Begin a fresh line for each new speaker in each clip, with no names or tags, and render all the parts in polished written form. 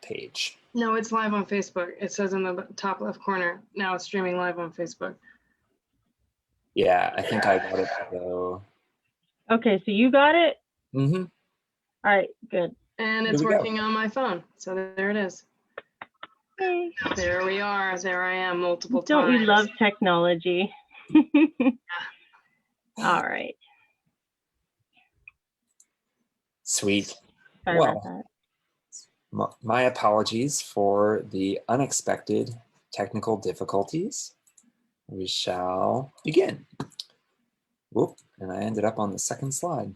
page.
No, it's live on Facebook. It says in the top left corner. Now it's streaming live on Facebook.
Yeah, I think I got it though.
Okay, so you got it?
Mm-hmm.
All right, good.
And it's working on my phone. So there it is.
Hey.
There we are. There I am multiple times.
Don't we love technology? All right.
Sweet.
Sorry about that.
My apologies for the unexpected technical difficulties. We shall begin. Whoop, and I ended up on the second slide.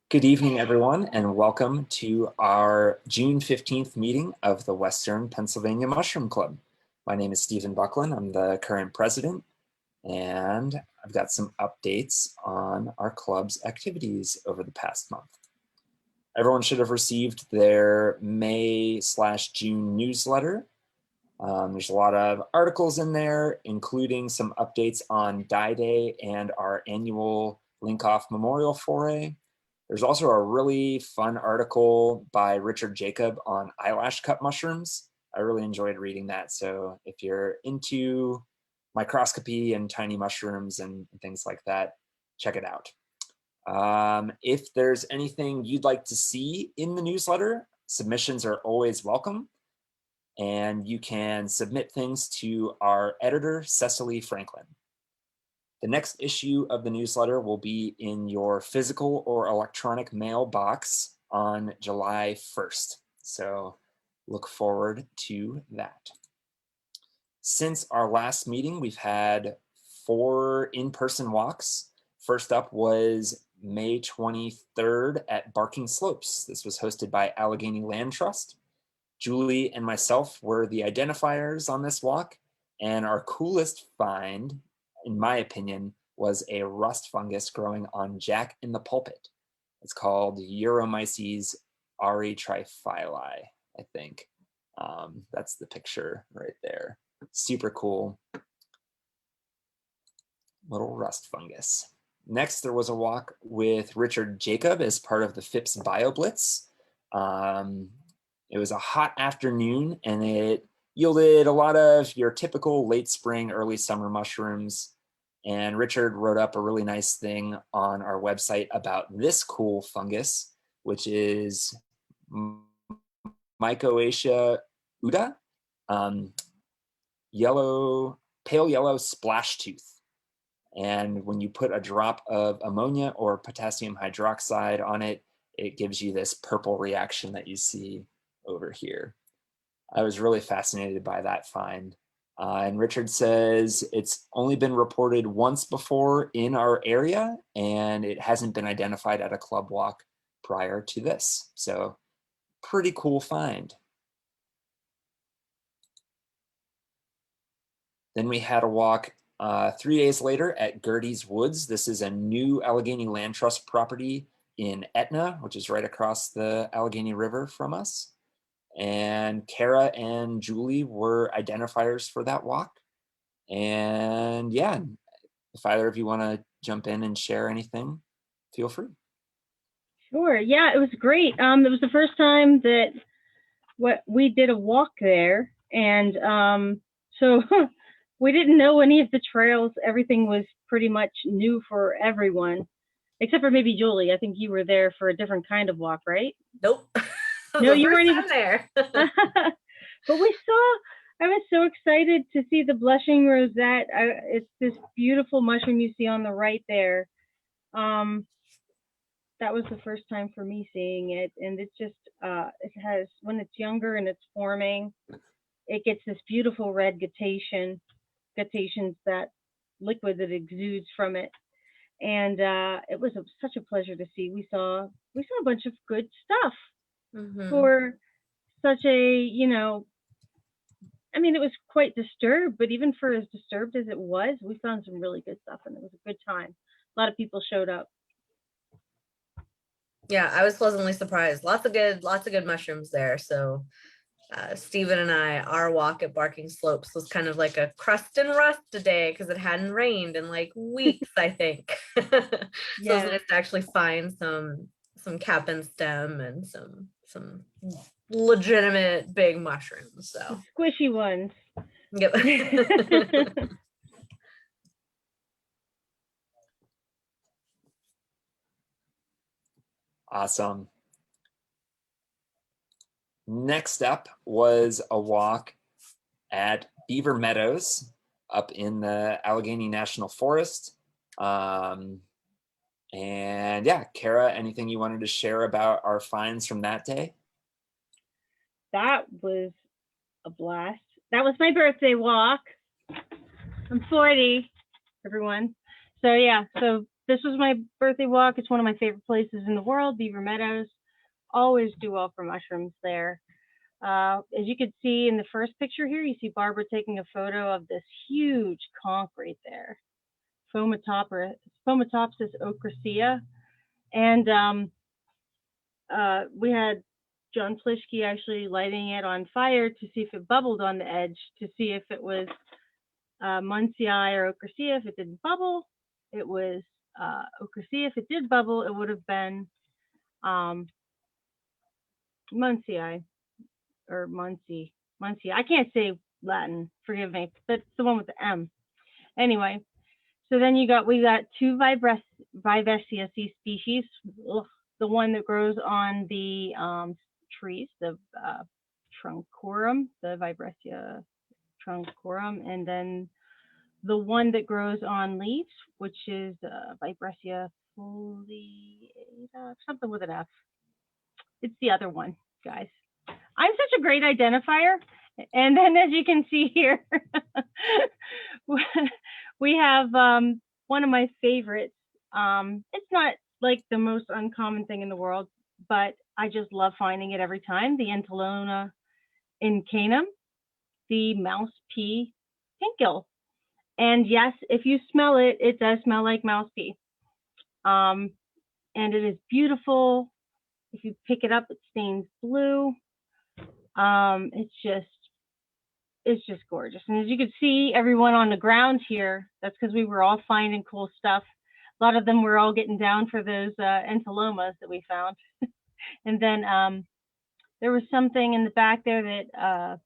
Good evening, everyone, and welcome to our June 15th meeting of the Western Pennsylvania Mushroom Club. My name is Stephen Buckland. I'm the current president, and I've got some updates on our club's activities over the past month. Everyone should have received their May/June newsletter. There's a lot of articles in there, including some updates on Dye Day and our annual Linkoff Memorial Foray. There's also a really fun article by Richard Jacob on eyelash cut mushrooms. I really enjoyed reading that. So if you're into microscopy and tiny mushrooms and things like that, check it out. If there's anything you'd like to see in the newsletter, submissions are always welcome. And you can submit things to our editor, Cecily Franklin. The next issue of the newsletter will be in your physical or electronic mailbox on July 1st. So look forward to that. Since our last meeting, we've had 4 in-person walks. First up was May 23rd at Barking Slopes. This was hosted by Allegheny Land Trust. Julie and myself were the identifiers on this walk, and our coolest find, in my opinion, was a rust fungus growing on Jack in the Pulpit. It's called Euromyces aretriphyli, I think. That's the picture right there. Super cool. Little rust fungus. Next, there was a walk with Richard Jacob as part of the Phipps BioBlitz. It was a hot afternoon, and it yielded a lot of your typical late spring, early summer mushrooms. And Richard wrote up a really nice thing on our website about this cool fungus, which is Mycoacia uda, pale yellow splash tooth. And when you put a drop of ammonia or potassium hydroxide on it, it gives you this purple reaction that you see over here. I was really fascinated by that find. And Richard says it's only been reported once before in our area, and it hasn't been identified at a club walk prior to this. So pretty cool find. Then we had a walk 3 days later at Gertie's Woods. This is a new Allegheny Land Trust property in Etna, which is right across the Allegheny River from us. And Kara and Julie were identifiers for that walk. And yeah, if either of you want to jump in and share anything, feel free.
Sure. Yeah, it was great. It was the first time that we did a walk there, and so we didn't know any of the trails. Everything was pretty much new for everyone, except for maybe Julie. I think you were there for a different kind of walk, right?
Nope.
No, you weren't even
there.
But I was so excited to see the blushing rosette. It's this beautiful mushroom you see on the right there. That was the first time for me seeing it. And it just, it has, when it's younger and it's forming, it gets this beautiful red gutations, that liquid that exudes from it. And it was such a pleasure to see. We saw a bunch of good stuff. Mm-hmm. For such a, I mean, it was quite disturbed, but even for as disturbed as it was, we found some really good stuff, and it was a good time. A lot of people showed up.
Yeah, I was pleasantly surprised. Lots of good mushrooms there. So Stephen and our walk at Barking Slopes was kind of like a crust and rust today because it hadn't rained in like weeks, I think. So it was nice to actually find some some cap and stem and some legitimate big mushrooms. So
Squishy ones.
yep.
Awesome. Next up was a walk at Beaver Meadows up in the Allegheny National Forest. And yeah, Kara, anything you wanted to share about our finds from that day?
That was a blast. That was my birthday walk. I'm 40, everyone. So yeah, so this was my birthday walk. It's one of my favorite places in the world, Beaver Meadows. Always do well for mushrooms there. As you can see in the first picture here, you see Barbara taking a photo of this huge conch right there, Fomatopsis ochracea. And we had John Plischke actually lighting it on fire to see if it bubbled on the edge, to see if it was Munsii or ochracea. If it didn't bubble, it was ochracea. If it did bubble, it would have been Munsii or Muncie. I can't say Latin, forgive me, but it's the one with the M. Anyway, so then we got two Vivaceae species. Ugh, the one that grows on the trees, the truncorum, the Vibracea truncorum, and then the one that grows on leaves, which is Vibracea foliata, something with an F. It's the other one, guys. I'm such a great identifier. And then as you can see here, we have one of my favorites. It's not like the most uncommon thing in the world, but I just love finding it every time. The Entelona incanum, the mouse pea pinkill. And yes, if you smell it, it does smell like mouse pea. And it is beautiful. If you pick it up, it stains blue. It's just gorgeous. And as you can see, everyone on the ground here, that's because we were all finding cool stuff. A lot of them were all getting down for those entelomas that we found. And then there was something in the back there that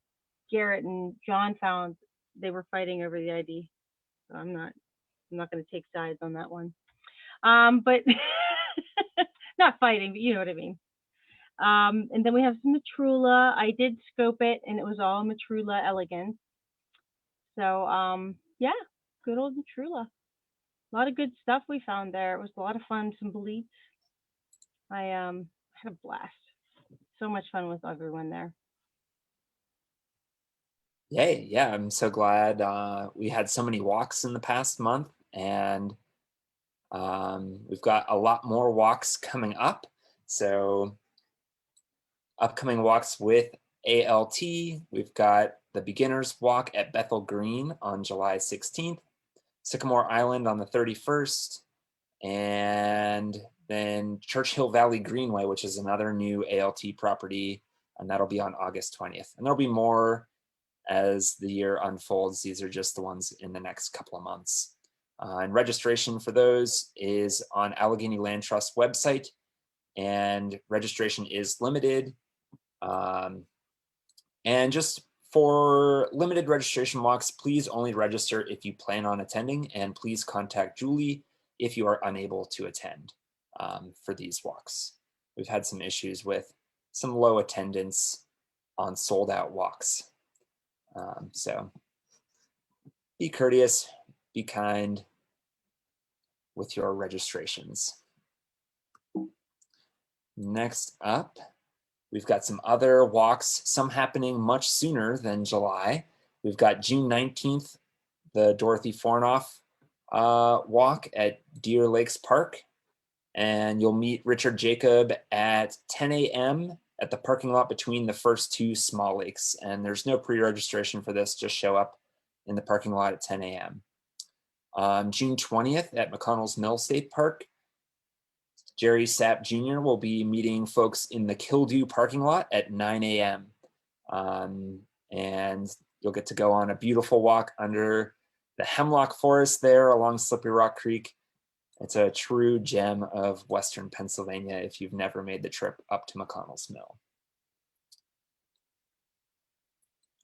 Garrett and John found. They were fighting over the ID. So I'm not going to take sides on that one. But not fighting, but you know what I mean. And then we have some Matrula. I did scope it, and it was all Matrula elegans. So yeah, good old Matrula. A lot of good stuff we found there. It was a lot of fun. Some bleats. I had a blast. So much fun with everyone there.
Yay, yeah, I'm so glad we had so many walks in the past month, and we've got a lot more walks coming up. So upcoming walks with ALT, we've got the Beginner's Walk at Bethel Green on July 16th, Sycamore Island on the 31st, and then Churchill Valley Greenway, which is another new ALT property, and that'll be on August 20th. And there'll be more as the year unfolds. These are just the ones in the next couple of months. And registration for those is on Allegheny Land Trust website, and registration is limited. And just for limited registration walks, please only register if you plan on attending, and please contact Julie if you are unable to attend for these walks. We've had some issues with some low attendance on sold out walks. So be courteous, be kind with your registrations. Next up, we've got some other walks, some happening much sooner than July. We've got June 19th, the Dorothy Fornoff walk at Deer Lakes Park. And you'll meet Richard Jacob at 10 a.m. at the parking lot between the first two small lakes. And there's no pre-registration for this, just show up in the parking lot at 10 a.m. June 20th at McConnell's Mill State Park, Jerry Sapp Jr. will be meeting folks in the Kildew parking lot at 9 a.m. And you'll get to go on a beautiful walk under the Hemlock Forest there along Slippery Rock Creek. It's a true gem of Western Pennsylvania if you've never made the trip up to McConnell's Mill.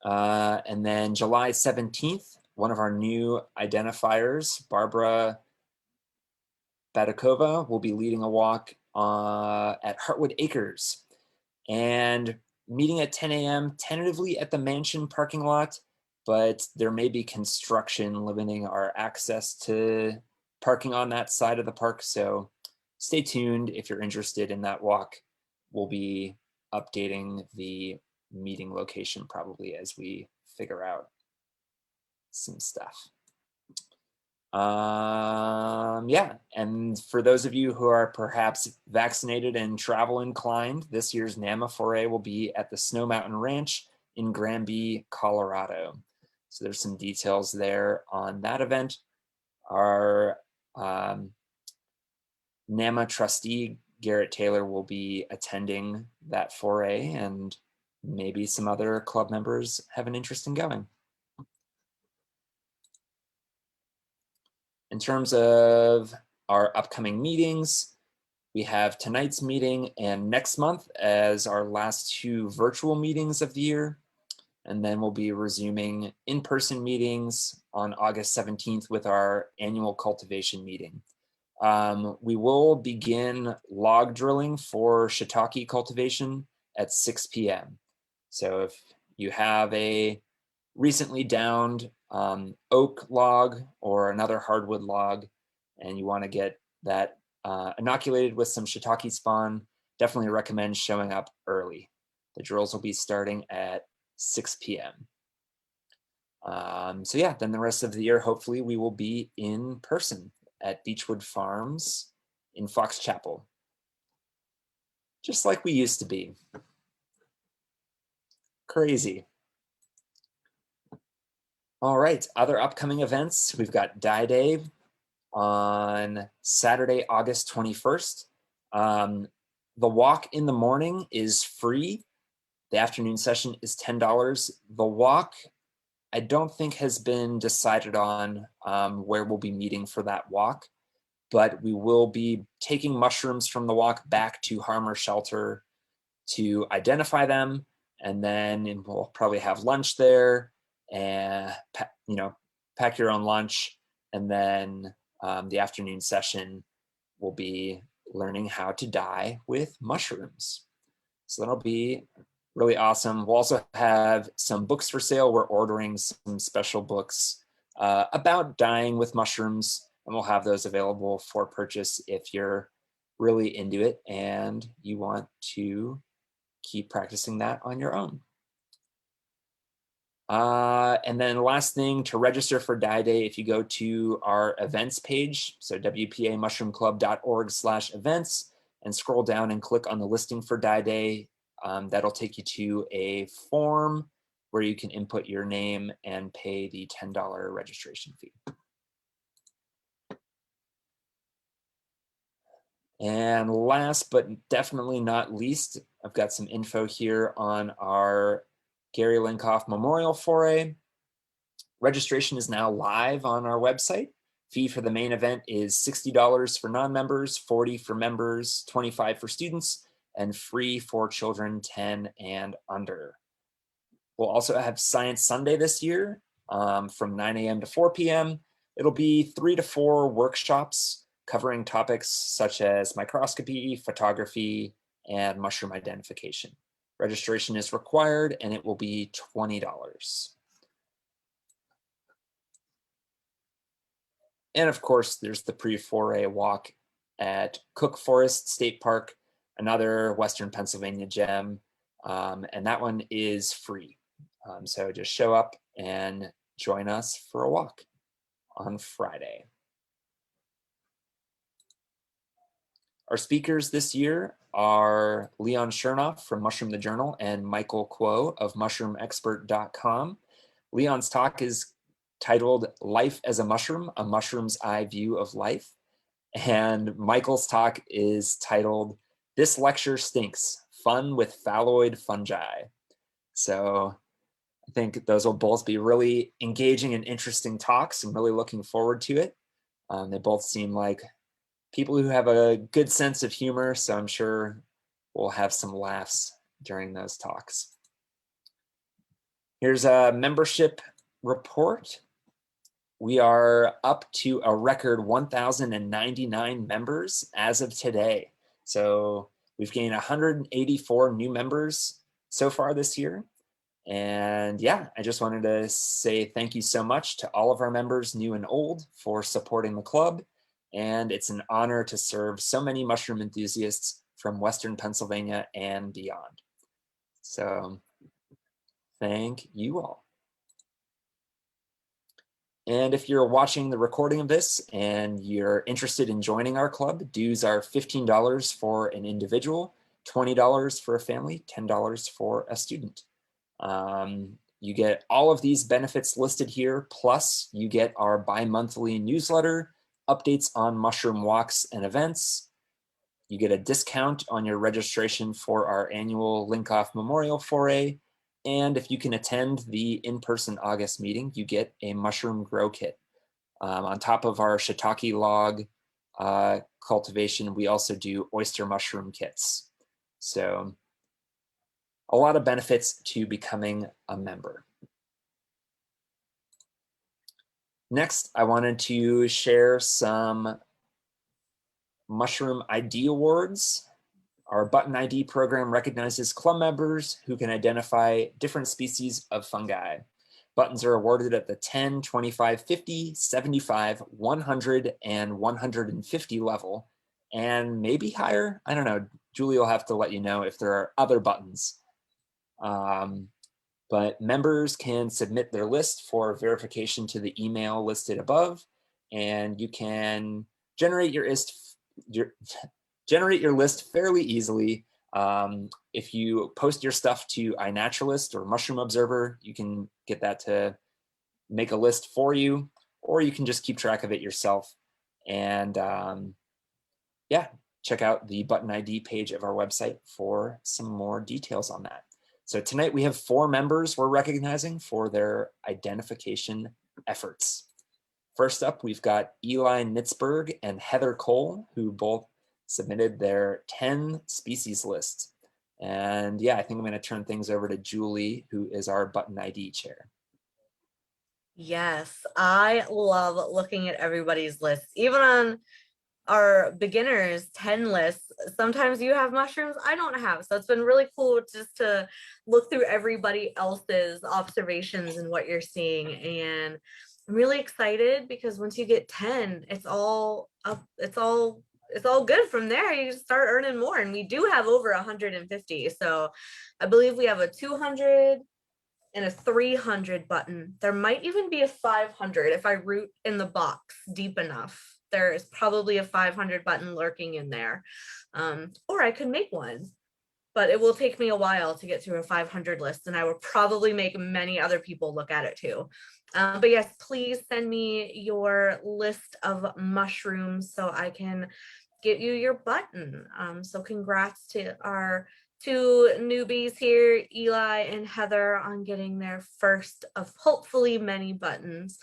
And then July 17th, one of our new identifiers, Barbara Badakova, will be leading a walk at Heartwood Acres and meeting at 10 a.m. tentatively at the mansion parking lot, but there may be construction limiting our access to parking on that side of the park. So stay tuned if you're interested in that walk. We'll be updating the meeting location probably as we figure out some stuff. Yeah, and for those of you who are perhaps vaccinated and travel inclined, this year's NAMA foray will be at the Snow Mountain Ranch in Granby, Colorado. So there's some details there on that event. Our NAMA trustee, Garrett Taylor, will be attending that foray, and maybe some other club members have an interest in going. In terms of our upcoming meetings, we have tonight's meeting and next month as our last two virtual meetings of the year. And then we'll be resuming in-person meetings on August 17th with our annual cultivation meeting. We will begin log drilling for shiitake cultivation at 6 p.m. So if you have a recently downed oak log or another hardwood log and you want to get that inoculated with some shiitake spawn, definitely recommend showing up early. The drills will be starting at 6 p.m. So yeah, then the rest of the year, hopefully we will be in person at Beechwood Farms in Fox Chapel, just like we used to be. Crazy. All right, other upcoming events. We've got Dye Day on Saturday, August 21st. The walk in the morning is free. The afternoon session is $10. The walk, I don't think has been decided on where we'll be meeting for that walk, but we will be taking mushrooms from the walk back to Harmer Shelter to identify them, and then we'll probably have lunch there and pack your own lunch, and then the afternoon session will be learning how to dye with mushrooms. So that'll be really awesome. We'll also have some books for sale. We're ordering some special books about dyeing with mushrooms, and we'll have those available for purchase if you're really into it and you want to keep practicing that on your own. And then last thing, to register for Dye Day, if you go to our events page, so wpamushroomclub.org/events, and scroll down and click on the listing for Dye Day, that'll take you to a form where you can input your name and pay the $10 registration fee. And last but definitely not least, I've got some info here on our Gary Linkoff Memorial Foray. Registration is now live on our website. Fee for the main event is $60 for non-members, $40 for members, $25 for students, and free for children 10 and under. We'll also have Science Sunday this year from 9 a.m. to 4 p.m. It'll be 3 to 4 workshops covering topics such as microscopy, photography, and mushroom identification. Registration is required and it will be $20. And of course, there's the pre-foray walk at Cook Forest State Park, another Western Pennsylvania gem, and that one is free. So just show up and join us for a walk on Friday. Our speakers this year are Leon Chernoff from Mushroom the Journal and Michael Kuo of mushroomexpert.com. Leon's talk is titled Life as a Mushroom, A Mushroom's Eye View of Life. And Michael's talk is titled This Lecture Stinks, Fun with Phalloid Fungi. So I think those will both be really engaging and interesting talks. I'm really looking forward to it. They both seem like people who have a good sense of humor, so I'm sure we'll have some laughs during those talks. Here's a membership report. We are up to a record 1,099 members as of today. So we've gained 184 new members so far this year. And yeah, I just wanted to say thank you so much to all of our members, new and old, for supporting the club. And it's an honor to serve so many mushroom enthusiasts from Western Pennsylvania and beyond. So thank you all. And if you're watching the recording of this and you're interested in joining our club, dues are $15 for an individual, $20 for a family, $10 for a student. You get all of these benefits listed here, plus you get our bi-monthly newsletter, updates on mushroom walks and events. You get a discount on your registration for our annual Linkoff Memorial Foray. And if you can attend the in-person August meeting, you get a mushroom grow kit. On top of our shiitake log cultivation, we also do oyster mushroom kits. So a lot of benefits to becoming a member. Next, I wanted to share some Mushroom ID Awards. Our Button ID program recognizes club members who can identify different species of fungi. Buttons are awarded at the 10, 25, 50, 75, 100, and 150 level, and maybe higher. I don't know. Julie will have to let you know if there are other buttons. But members can submit their list for verification to the email listed above, and you can generate your list fairly easily. If you post your stuff to iNaturalist or Mushroom Observer, you can get that to make a list for you, or you can just keep track of it yourself. And yeah, check out the Button ID page of our website for some more details on that. So tonight we have 4 members we're recognizing for their identification efforts. First up, we've got Eli Nitzberg and Heather Cole, who both submitted their 10 species list. And yeah, I think I'm going to turn things over to Julie, who is our Button ID chair.
Yes, I love looking at everybody's lists, even on our beginners 10 lists. Sometimes you have mushrooms I don't have, so it's been really cool just to look through everybody else's observations and what you're seeing. And I'm really excited because once you get 10, it's all up, it's all good from there. You start earning more, and we do have over 150. So I believe we have a 200 and a 300 button. There might even be a 500 if I root in the box deep enough. There is probably a 500 button lurking in there. Or I could make one, but it will take me a while to get through a 500 list, and I will probably make many other people look at it too. But yes, please send me your list of mushrooms so I can get you your button. So congrats to our 2 newbies here, Eli and Heather, on getting their first of hopefully many buttons.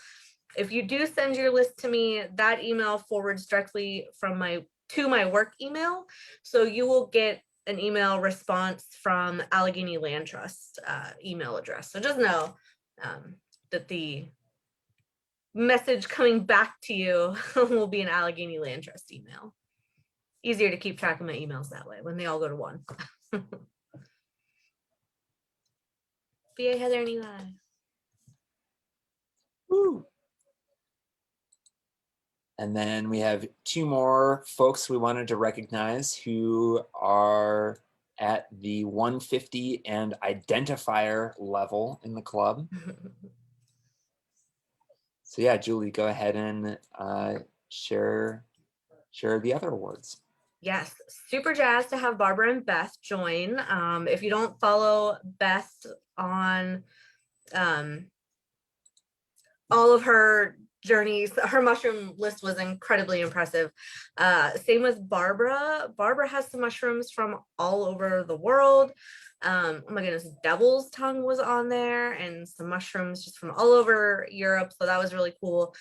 If you do send your list to me, that email forwards directly from to my work email. So you will get an email response from Allegheny Land Trust email address. So just know that the message coming back to you will be an Allegheny Land Trust email. Easier to keep track of my emails that way when they all go to one. BA Heather and Eli.
Woo. And then we have 2 more folks we wanted to recognize who are at the 150 and identifier level in the club. So yeah, Julie, go ahead and share the other awards.
Yes, super jazzed to have Barbara and Beth join. If you don't follow Beth on all of her journeys, her mushroom list was incredibly impressive. Same with Barbara. Barbara has some mushrooms from all over the world. Oh my goodness, devil's tongue was on there, and some mushrooms just from all over Europe. So that was really cool.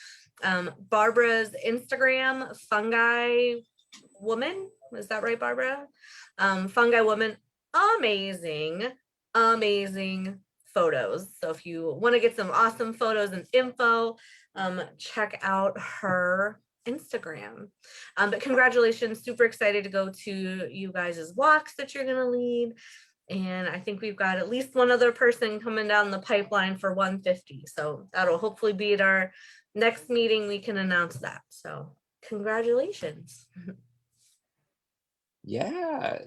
Barbara's Instagram, Fungi woman. Is that right, Barbara? Fungi woman, amazing, amazing photos. So if you want to get some awesome photos and info, check out her Instagram. But congratulations, super excited to go to you guys' walks that you're gonna lead. And I think we've got at least one other person coming down the pipeline for 150. So that'll hopefully be at our next meeting. We can announce that. So congratulations.
Yeah.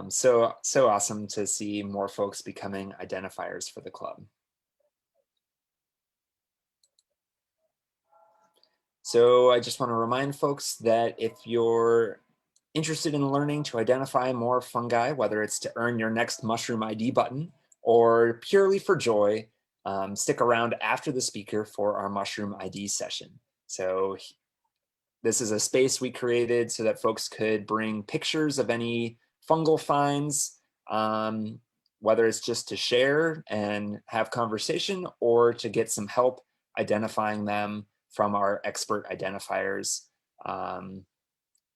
So awesome to see more folks becoming identifiers for the club. So I just want to remind folks that if you're interested in learning to identify more fungi, whether it's to earn your next mushroom ID button or purely for joy, stick around after the speaker for our mushroom ID session. So this is a space we created so that folks could bring pictures of any fungal finds, whether it's just to share and have conversation or to get some help identifying them from our expert identifiers.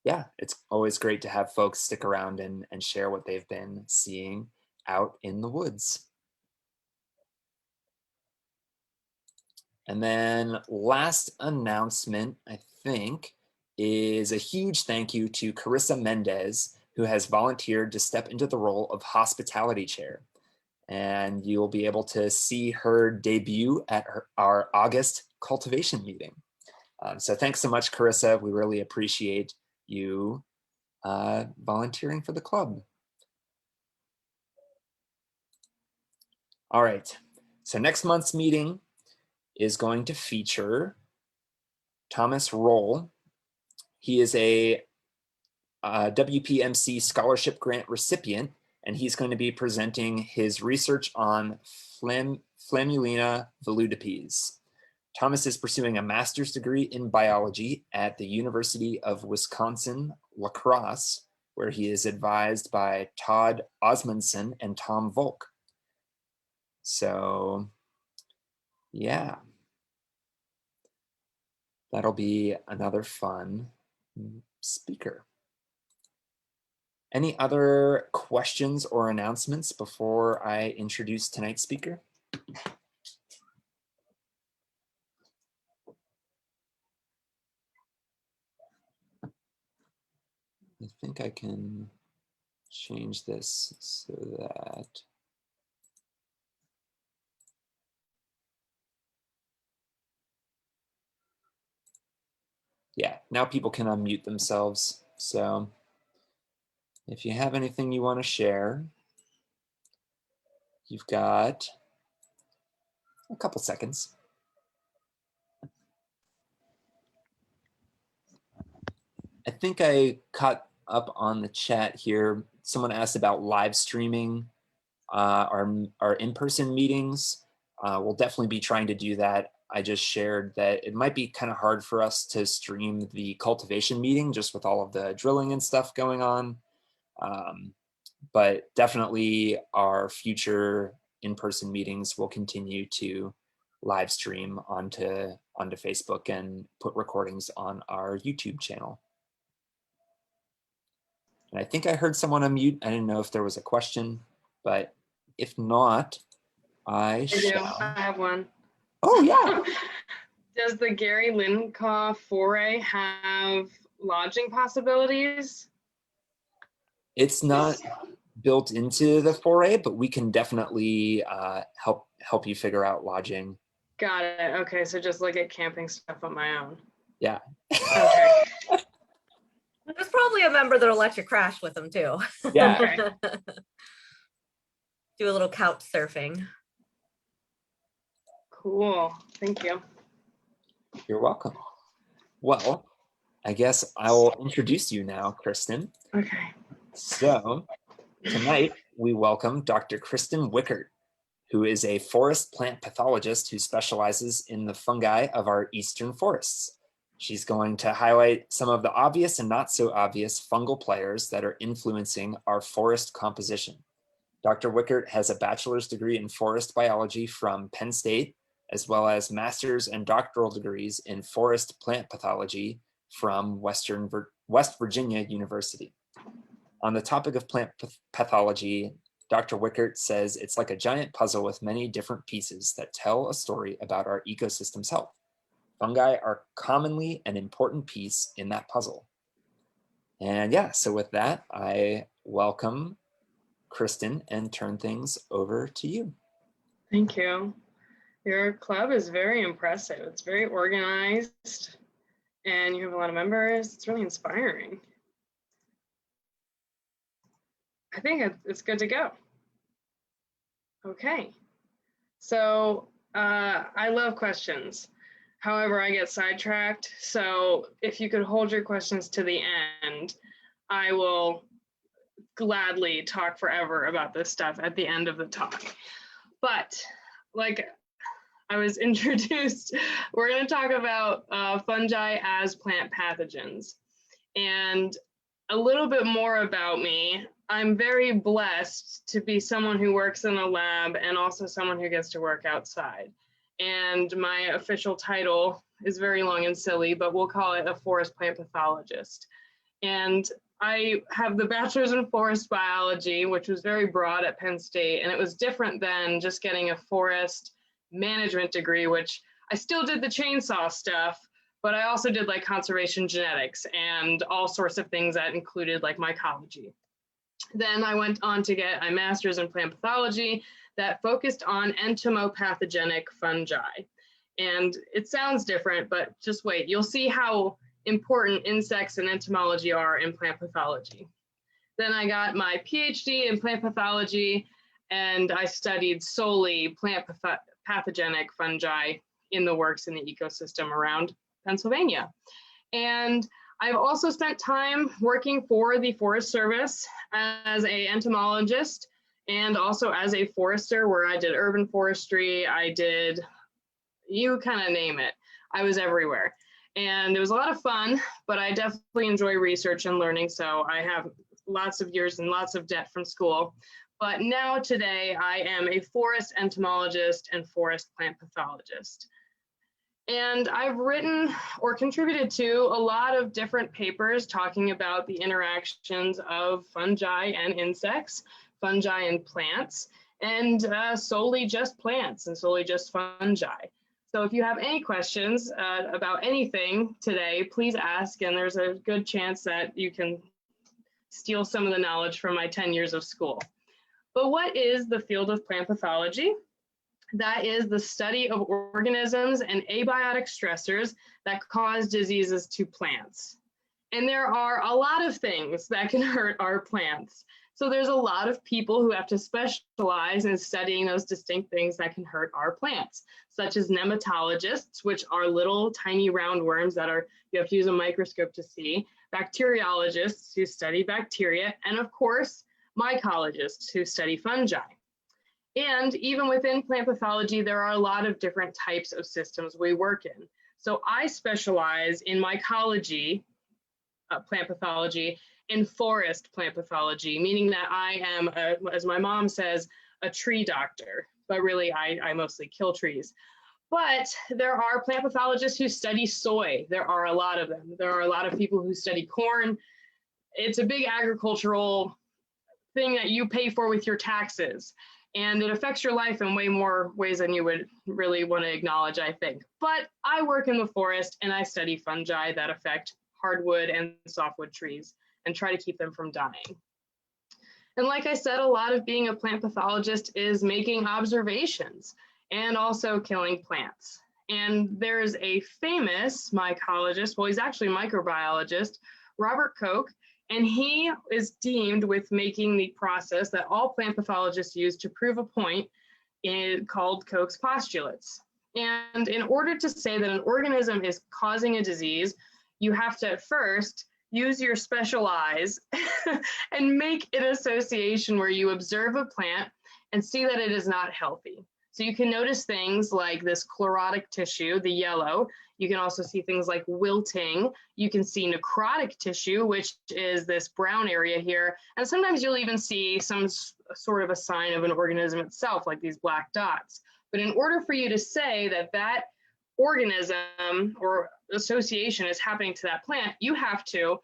Yeah, it's always great to have folks stick around and share what they've been seeing out in the woods. And then last announcement, I think, is a huge thank you to Carissa Mendez, who has volunteered to step into the role of hospitality chair. And you'll be able to see her debut at our August cultivation meeting. So thanks so much, Carissa. We really appreciate you volunteering for the club. All right, so next month's meeting is going to feature Thomas Roll. He is a WPMC scholarship grant recipient, and he's going to be presenting his research on Flammulina veludipes. Thomas is pursuing a master's degree in biology at the University of Wisconsin-La Crosse, where he is advised by Todd Osmundson and Tom Volk. So, yeah, that'll be another fun speaker. Any other questions or announcements before I introduce tonight's speaker? I think I can change this so that yeah, now people can unmute themselves. So if you have anything you want to share, you've got a couple seconds. I think I caught up on the chat here. Someone asked about live streaming our in-person meetings. We'll definitely be trying to do that. I just shared that it might be kind of hard for us to stream the cultivation meeting just with all of the drilling and stuff going on. But definitely our future in-person meetings will continue to live stream onto Facebook and put recordings on our YouTube channel. And I think I heard someone unmute. I didn't know if there was a question, but if not, I shall.
I have one.
Oh, yeah.
Does the Gary Linkoff foray have lodging possibilities?
It's not built into the foray, but we can definitely help you figure out lodging.
Got it. Okay, so just look at camping stuff on my own.
Yeah.
Okay.
There's probably a member that'll let you crash with them too.
Yeah.
Do a little couch surfing.
Cool. Thank you.
You're welcome. Well, I guess I will introduce you now, Kristen.
Okay.
So tonight we welcome Dr. Kristen Wickert, who is a forest plant pathologist who specializes in the fungi of our eastern forests. She's going to highlight some of the obvious and not so obvious fungal players that are influencing our forest composition. Dr. Wickert has a bachelor's degree in forest biology from Penn State, as well as master's and doctoral degrees in forest plant pathology from West Virginia University. On the topic of plant pathology, Dr. Wickert says it's like a giant puzzle with many different pieces that tell a story about our ecosystem's health. Fungi are commonly an important piece in that puzzle. And yeah, so with that, I welcome Kristen and turn things over to you.
Thank you. Your club is very impressive. It's very organized and you have a lot of members. It's really inspiring. I think it's good to go. Okay. So I love questions. However, I get sidetracked. So if you could hold your questions to the end, I will gladly talk forever about this stuff at the end of the talk. But like I was introduced, we're going to talk about fungi as plant pathogens. And a little bit more about me. I'm very blessed to be someone who works in a lab and also someone who gets to work outside. And my official title is very long and silly, but we'll call it a forest plant pathologist. And I have the bachelor's in forest biology, which was very broad at Penn State. And it was different than just getting a forest management degree, which I still did the chainsaw stuff, but I also did like conservation genetics and all sorts of things that included like mycology. Then I went on to get a master's in plant pathology that focused on entomopathogenic fungi. And it sounds different, but just wait, you'll see how important insects and entomology are in plant pathology. Then I got my PhD in plant pathology and I studied solely plant pathogenic fungi in the works in the ecosystem around Pennsylvania. And I've also spent time working for the Forest Service as an entomologist and also as a forester, where I did urban forestry. I did, you kind of name it. I was everywhere. And it was a lot of fun, but I definitely enjoy research and learning. So I have lots of years and lots of debt from school. But now today I am a forest entomologist and forest plant pathologist. And I've written or contributed to a lot of different papers talking about the interactions of fungi and insects, fungi and plants, and solely just plants and solely just fungi. So if you have any questions about anything today, please ask, and there's a good chance that you can steal some of the knowledge from my 10 years of school. But what is the field of plant pathology? That is the study of organisms and abiotic stressors that cause diseases to plants. And there are a lot of things that can hurt our plants. So there's a lot of people who have to specialize in studying those distinct things that can hurt our plants, such as nematologists, which are little tiny round worms that you have to use a microscope to see, bacteriologists who study bacteria, and of course, mycologists who study fungi. And even within plant pathology, there are a lot of different types of systems we work in. So I specialize in mycology, plant pathology, in forest plant pathology, meaning that I am, as my mom says, a tree doctor, but really I mostly kill trees. But there are plant pathologists who study soy. There are a lot of them. There are a lot of people who study corn. It's a big agricultural thing that you pay for with your taxes. And it affects your life in way more ways than you would really want to acknowledge, I think. But I work in the forest and I study fungi that affect hardwood and softwood trees and try to keep them from dying. And like I said, a lot of being a plant pathologist is making observations and also killing plants. And there's a famous mycologist, well, he's actually a microbiologist, Robert Koch, and he is deemed with making the process that all plant pathologists use to prove a point called Koch's postulates. And in order to say that an organism is causing a disease, you have to first use your special eyes and make an association where you observe a plant and see that it is not healthy. So you can notice things like this chlorotic tissue, the yellow. You can also see things like wilting. You can see necrotic tissue, which is this brown area here. And sometimes you'll even see some sort of a sign of an organism itself, like these black dots. But in order for you to say that that organism or association is happening to that plant, you have to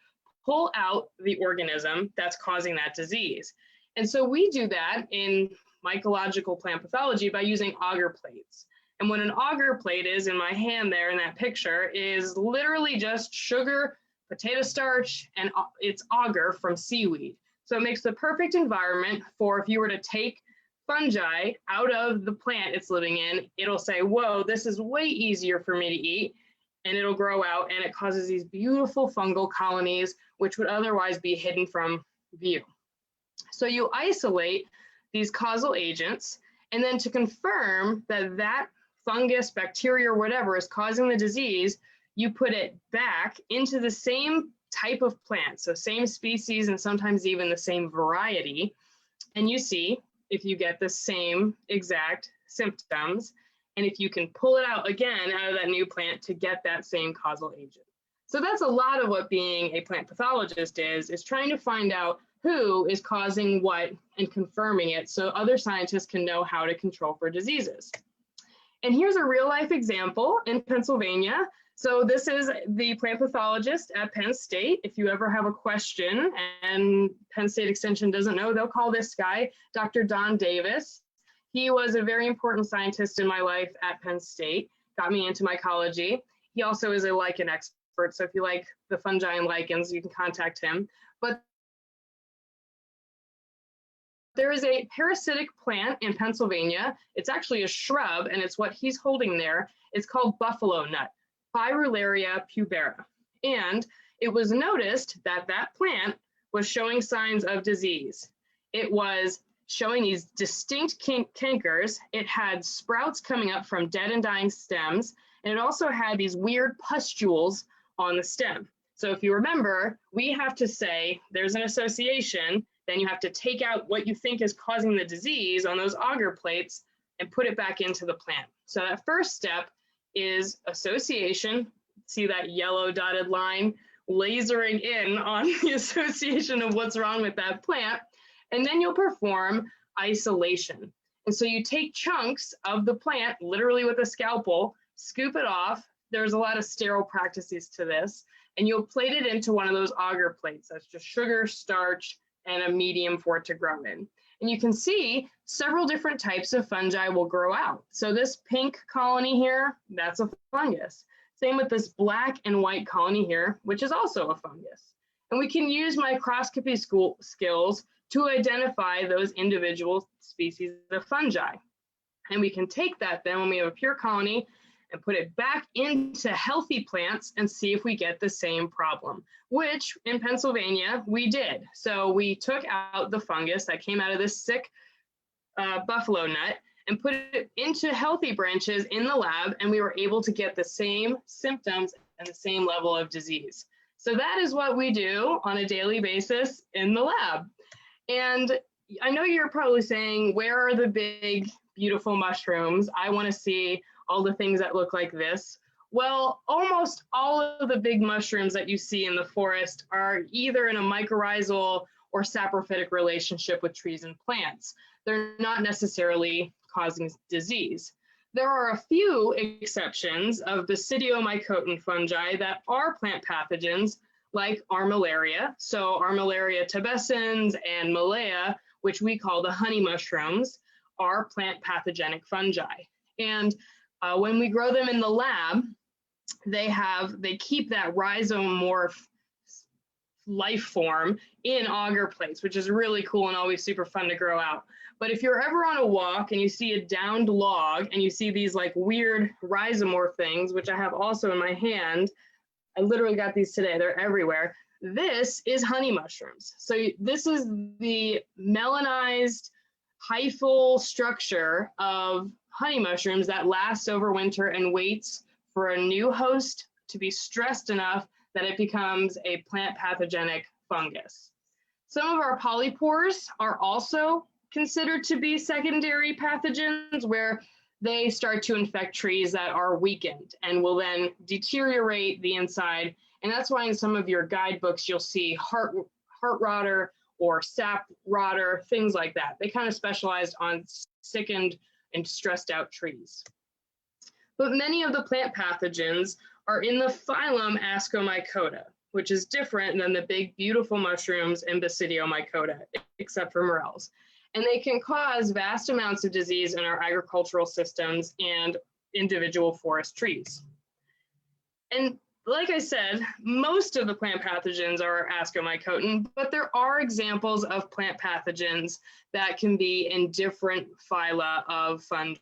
pull out the organism that's causing that disease. And so we do that in mycological plant pathology by using agar plates. And what an agar plate is in my hand there in that picture is literally just sugar, potato starch, and it's agar from seaweed. So it makes the perfect environment for if you were to take fungi out of the plant it's living in, it'll say, whoa, this is way easier for me to eat, and it'll grow out, and it causes these beautiful fungal colonies, which would otherwise be hidden from view. So you isolate these causal agents, and then to confirm that that fungus, bacteria, or whatever is causing the disease, you put it back into the same type of plant, so same species and sometimes even the same variety, and you see if you get the same exact symptoms, and if you can pull it out again out of that new plant to get that same causal agent. So that's a lot of what being a plant pathologist is trying to find out who is causing what and confirming it so other scientists can know how to control for diseases. And here's a real life example in Pennsylvania. So this is the plant pathologist at Penn State. If you ever have a question and Penn State Extension doesn't know, they'll call this guy, Dr. Don Davis. He was a very important scientist in my life at Penn State, got me into mycology. He also is a lichen expert, so if you like the fungi and lichens, you can contact him. But there is a parasitic plant in Pennsylvania. It's actually a shrub, and it's what he's holding there. It's called buffalo nut, Pyrularia Pubera. And it was noticed that that plant was showing signs of disease. It was showing these distinct cankers. It had sprouts coming up from dead and dying stems, and it also had these weird pustules on the stem. So if you remember, we have to say there's an association, then you have to take out what you think is causing the disease on those agar plates and put it back into the plant. So that first step is association. See that yellow dotted line lasering in on the association of what's wrong with that plant. And then you'll perform isolation. And so you take chunks of the plant, literally with a scalpel, scoop it off. There's a lot of sterile practices to this, and you'll plate it into one of those agar plates. That's just sugar, starch, and a medium for it to grow in. And you can see several different types of fungi will grow out. So this pink colony here, that's a fungus. Same with this black and white colony here, which is also a fungus. And we can use microscopy skills to identify those individual species of fungi. And we can take that then when we have a pure colony and put it back into healthy plants and see if we get the same problem, which in Pennsylvania we did. So we took out the fungus that came out of this sick buffalo nut and put it into healthy branches in the lab, and we were able to get the same symptoms and the same level of disease. So that is what we do on a daily basis in the lab. And I know you're probably saying, where are the big, beautiful mushrooms? I want to see all the things that look like this. Well, almost all of the big mushrooms that you see in the forest are either in a mycorrhizal or saprophytic relationship with trees and plants. They're not necessarily causing disease. There are a few exceptions of basidiomycotin fungi that are plant pathogens, like Armillaria. So Armillaria tabescens and Malea, which we call the honey mushrooms, are plant pathogenic fungi. And when we grow them in the lab, they keep that rhizomorph life form in agar plates, which is really cool and always super fun to grow out. But if you're ever on a walk and you see a downed log and you see these like weird rhizomorph things, which I have also in my hand, I literally got these today, they're everywhere. This is honey mushrooms. So this is the melanized hyphal structure of honey mushrooms that lasts over winter and waits for a new host to be stressed enough that it becomes a plant pathogenic fungus. Some of our polypores are also considered to be secondary pathogens, where they start to infect trees that are weakened and will then deteriorate the inside. And that's why in some of your guidebooks, you'll see heart rotter or sap rotter, things like that. They kind of specialized on sickened and stressed out trees. But many of the plant pathogens are in the phylum Ascomycota, which is different than the big, beautiful mushrooms in Basidiomycota, except for morels. And they can cause vast amounts of disease in our agricultural systems and individual forest trees. And like I said, most of the plant pathogens are ascomycotin, but there are examples of plant pathogens that can be in different phyla of fungi,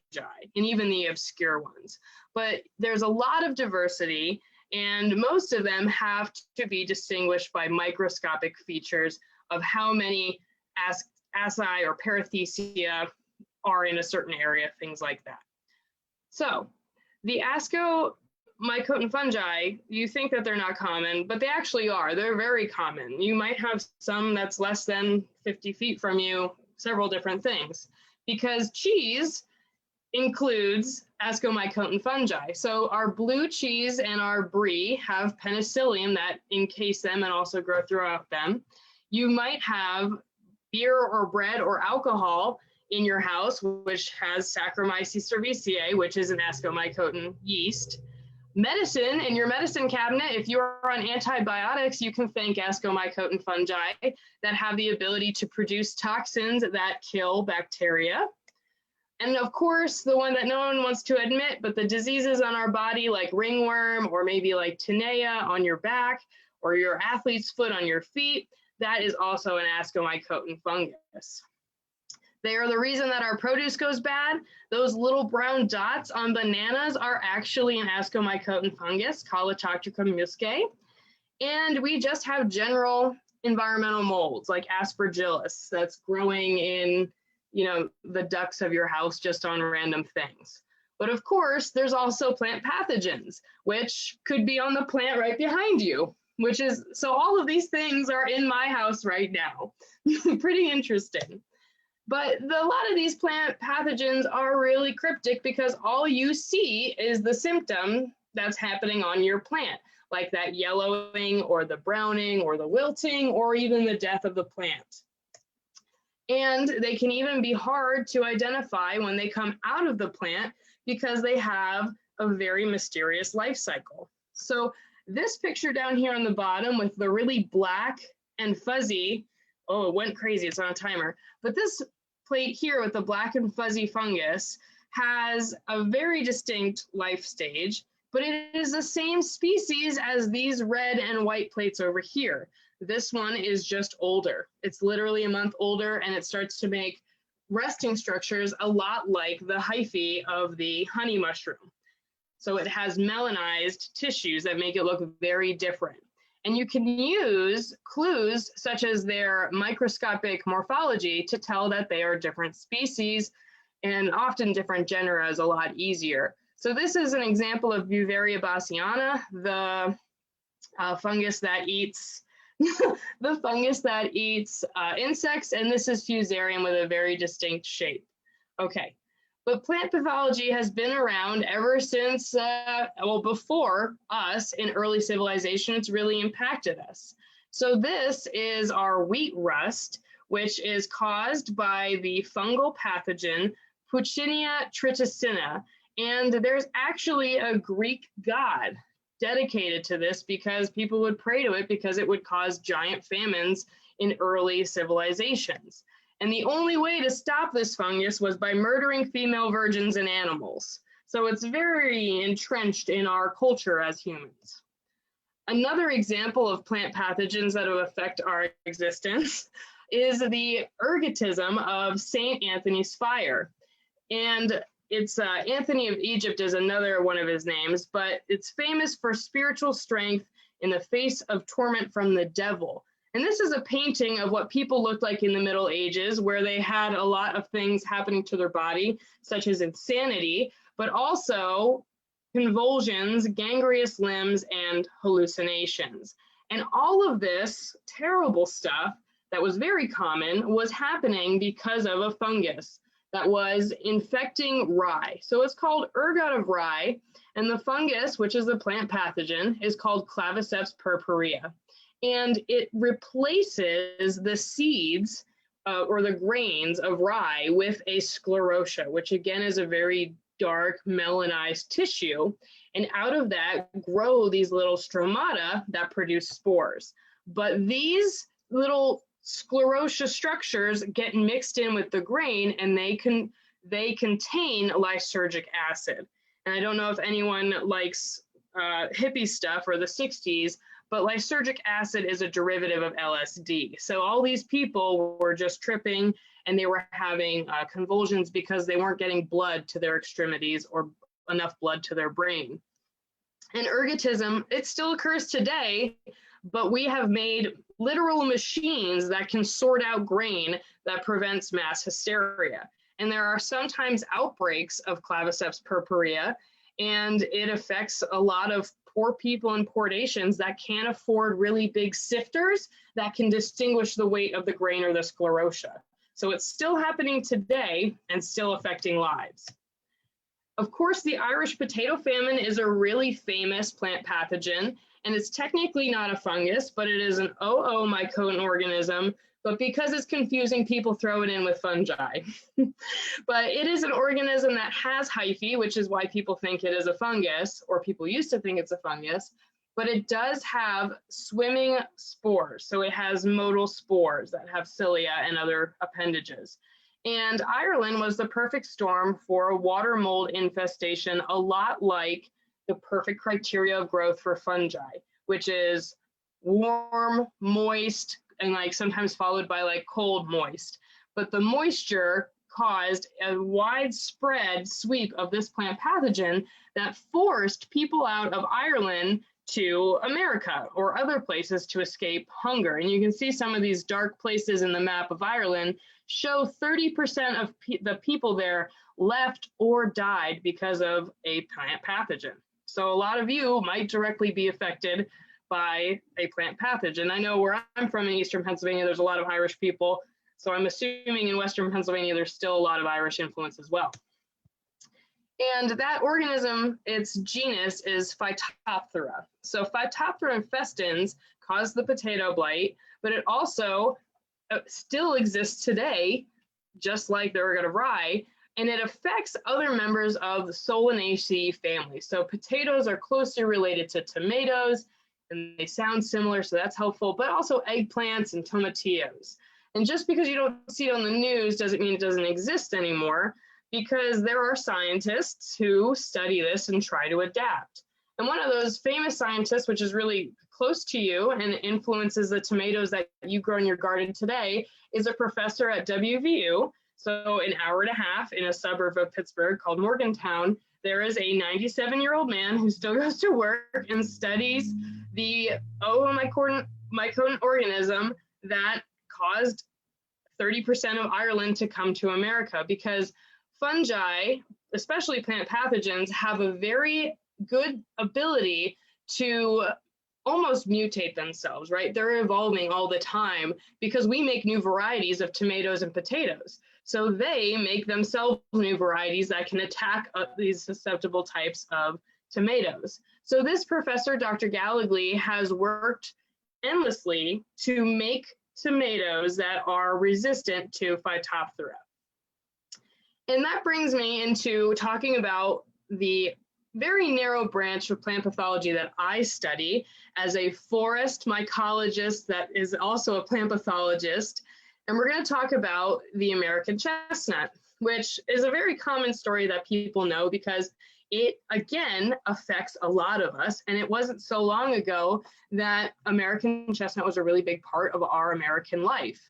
and even the obscure ones. But there's a lot of diversity, and most of them have to be distinguished by microscopic features of how many asci or parathecia are in a certain area, things like that. So the ascomycotin fungi, you think that they're not common, but they actually are. They're very common. You might have some that's less than 50 feet from you, several different things, because cheese includes ascomycotin fungi. So our blue cheese and our brie have penicillium that encase them and also grow throughout them. You might have beer or bread or alcohol in your house, which has Saccharomyces cerevisiae, which is an ascomycotin yeast. Medicine in your medicine cabinet, if you're on antibiotics, you can thank ascomycotin fungi that have the ability to produce toxins that kill bacteria. And of course, the one that no one wants to admit, but the diseases on our body like ringworm or maybe like tinea on your back or your athlete's foot on your feet, that is also an ascomycotin fungus. They are the reason that our produce goes bad. Those little brown dots on bananas are actually an ascomycotin fungus called Tacticum Fiorinier. And we just have general environmental molds like aspergillus that's growing in, you know, the ducts of your house just on random things. But of course, there's also plant pathogens, which could be on the plant right behind you, which is, so all of these things are in my house right now. Pretty interesting. But a lot of these plant pathogens are really cryptic because all you see is the symptom that's happening on your plant, like that yellowing or the browning or the wilting or even the death of the plant. And they can even be hard to identify when they come out of the plant because they have a very mysterious life cycle. So this picture down here on the bottom with the really black and fuzzy, oh, it went crazy, it's on a timer. But this plate here with the black and fuzzy fungus has a very distinct life stage, but it is the same species as these red and white plates over here. This one is just older. It's literally a month older, and it starts to make resting structures a lot like the hyphae of the honey mushroom. So it has melanized tissues that make it look very different. And you can use clues such as their microscopic morphology to tell that they are different species, and often different genera is a lot easier. So this is an example of Beauveria bassiana, the fungus that eats insects, and this is Fusarium with a very distinct shape. Okay. But plant pathology has been around ever since, well, before us in early civilization. It's really impacted us. So this is our wheat rust, which is caused by the fungal pathogen Puccinia triticina. And there's actually a Greek god dedicated to this because people would pray to it because it would cause giant famines in early civilizations. And the only way to stop this fungus was by murdering female virgins and animals. So it's very entrenched in our culture as humans. Another example of plant pathogens that will affect our existence is the ergotism of St. Anthony's fire. And it's Anthony of Egypt is another one of his names, but it's famous for spiritual strength in the face of torment from the devil. And this is a painting of what people looked like in the Middle Ages, where they had a lot of things happening to their body, such as insanity, but also convulsions, gangrenous limbs, and hallucinations. And all of this terrible stuff that was very common was happening because of a fungus that was infecting rye. So it's called ergot of rye, and the fungus, which is the plant pathogen, is called Claviceps purpurea. And it replaces the seeds or the grains of rye with a sclerotia, which again is a very dark melanized tissue. And out of that grow these little stromata that produce spores. But these little sclerotia structures get mixed in with the grain, and they contain lysergic acid. And I don't know if anyone likes hippie stuff or the 60s, but lysergic acid is a derivative of LSD. So all these people were just tripping, and they were having convulsions because they weren't getting blood to their extremities or enough blood to their brain. And ergotism, it still occurs today, but we have made literal machines that can sort out grain that prevents mass hysteria. And there are sometimes outbreaks of claviceps purpurea, and it affects a lot of poor people in poor nations that can't afford really big sifters that can distinguish the weight of the grain or the sclerotia. So it's still happening today and still affecting lives. Of course, the Irish potato famine is a really famous plant pathogen, and it's technically not a fungus, but it is an oomycotin organism. But because it's confusing, people throw it in with fungi. But it is an organism that has hyphae, which is why people think it is a fungus, or people used to think it's a fungus. But it does have swimming spores. So it has motile spores that have cilia and other appendages. And Ireland was the perfect storm for a water mold infestation, a lot like the perfect criteria of growth for fungi, which is warm, moist, and like sometimes followed by like cold, moist. But the moisture caused a widespread sweep of this plant pathogen that forced people out of Ireland to America or other places to escape hunger. And you can see some of these dark places in the map of Ireland show 30% of the people there left or died because of a plant pathogen. So a lot of you might directly be affected by a plant pathogen. I know where I'm from in Eastern Pennsylvania, there's a lot of Irish people. So I'm assuming in Western Pennsylvania, there's still a lot of Irish influence as well. And that organism, its genus is Phytophthora. So Phytophthora infestans cause the potato blight, but it also still exists today, just like the ergot of rye, and it affects other members of the Solanaceae family. So potatoes are closely related to tomatoes, and they sound similar, so that's helpful, but also eggplants and tomatillos. And just because you don't see it on the news doesn't mean it doesn't exist anymore, because there are scientists who study this and try to adapt. And one of those famous scientists, which is really close to you and influences the tomatoes that you grow in your garden today, is a professor at WVU. So an hour and a half in a suburb of Pittsburgh called Morgantown, there is a 97-year-old man who still goes to work and studies the oomycotin organism that caused 30% of Ireland to come to America, because fungi, especially plant pathogens, have a very good ability to almost mutate themselves, right? They're evolving all the time because we make new varieties of tomatoes and potatoes. So they make themselves new varieties that can attack these susceptible types of tomatoes. So this professor, Dr. Gallagly, has worked endlessly to make tomatoes that are resistant to Phytophthora. And that brings me into talking about the very narrow branch of plant pathology that I study as a forest mycologist that is also a plant pathologist. And we're going to talk about the American chestnut, which is a very common story that people know because it, again, affects a lot of us. And it wasn't so long ago that American chestnut was a really big part of our American life.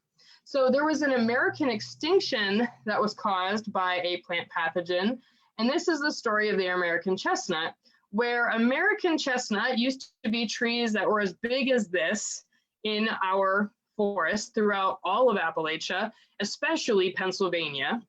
So there was an American extinction that was caused by a plant pathogen. And this is the story of the American chestnut, where American chestnut used to be trees that were as big as this in our forest throughout all of Appalachia, especially Pennsylvania.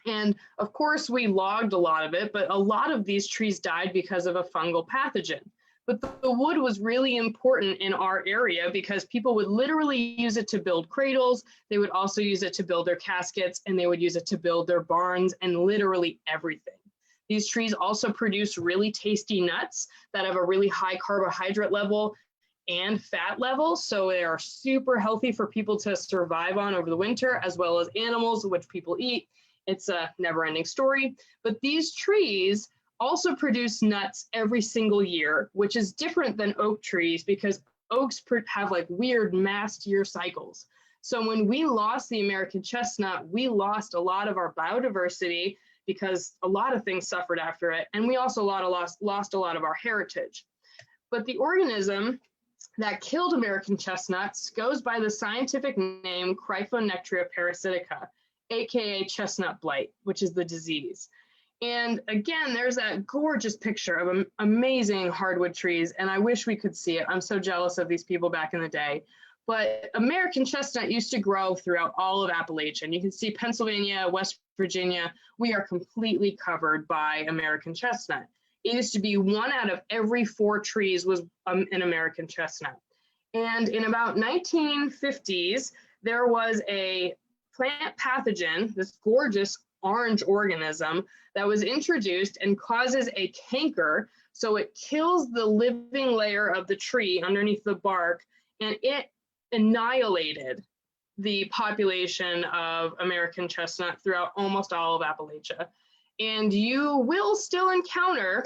And of course, we logged a lot of it, but a lot of these trees died because of a fungal pathogen. But the wood was really important in our area because people would literally use it to build cradles. They would also use it to build their caskets, and they would use it to build their barns and literally everything. These trees also produce really tasty nuts that have a really high carbohydrate level and fat level. So they are super healthy for people to survive on over the winter, as well as animals, which people eat. It's a never-ending story. But these trees also produce nuts every single year, which is different than oak trees because oaks have like weird massed year cycles. So when we lost the American chestnut, we lost a lot of our biodiversity because a lot of things suffered after it. And we also lost a lot of our heritage. But the organism that killed American chestnuts goes by the scientific name Cryphonectria parasitica, aka chestnut blight, which is the disease. And again, there's that gorgeous picture of amazing hardwood trees, and I wish we could see it. I'm so jealous of these people back in the day. But American chestnut used to grow throughout all of Appalachia. And you can see Pennsylvania, West Virginia, we are completely covered by American chestnut. It used to be 1 out of every 4 trees was an American chestnut. And in about 1950s, there was a plant pathogen, this gorgeous orange organism that was introduced and causes a canker. So it kills the living layer of the tree underneath the bark, and it annihilated the population of American chestnut throughout almost all of Appalachia. And you will still encounter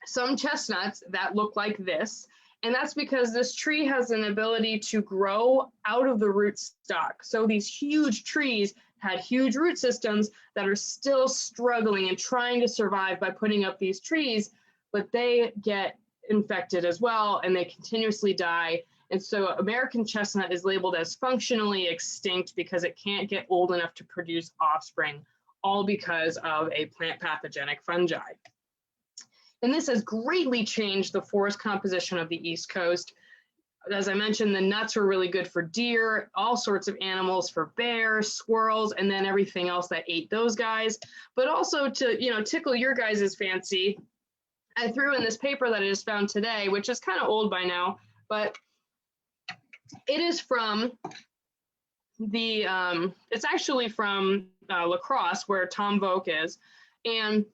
some chestnuts that look like this. And that's because this tree has an ability to grow out of the root stock. So these huge trees had huge root systems that are still struggling and trying to survive by putting up these trees, but they get infected as well and they continuously die. And so American chestnut is labeled as functionally extinct because it can't get old enough to produce offspring, all because of a plant pathogenic fungi. And this has greatly changed the forest composition of the East Coast. As I mentioned, the nuts were really good for deer, all sorts of animals, for bears, squirrels, and then everything else that ate those guys. But also to, tickle your guys' fancy, I threw in this paper that I just found today, which is kind of old by now, but it is from the, it's actually from La Crosse, where Tom Voke is. And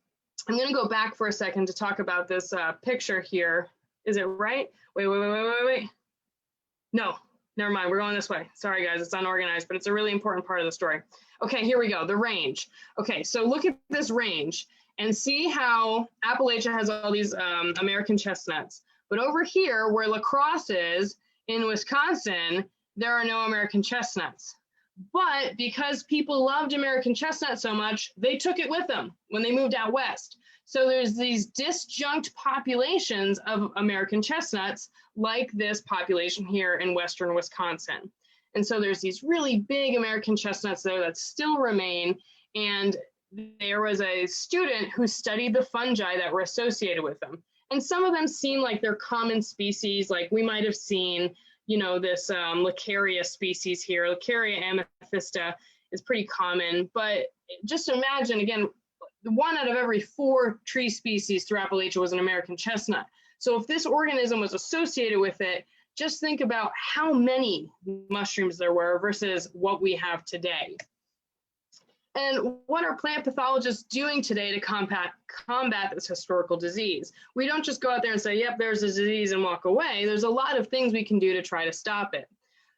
I'm going to go back for a second to talk about this picture here. Is it right? Wait. No, never mind. We're going this way. Sorry, guys. It's unorganized, but it's a really important part of the story. Okay, here we go. The range. Okay, so look at this range and see how Appalachia has all these American chestnuts. But over here, where La Crosse is, in Wisconsin, there are no American chestnuts. But because people loved American chestnut so much, they took it with them when they moved out west. So there's these disjunct populations of American chestnuts, like this population here in western Wisconsin. And so there's these really big American chestnuts there that still remain. And there was a student who studied the fungi that were associated with them. And some of them seem like they're common species, like we might have seen, this Laccaria species here. Laccaria amethista is pretty common, but just imagine, again, 1 out of every 4 tree species through Appalachia was an American chestnut. So if this organism was associated with it, just think about how many mushrooms there were versus what we have today. And what are plant pathologists doing today to combat this historical disease? We don't just go out there and say, yep, there's a disease and walk away. There's a lot of things we can do to try to stop it.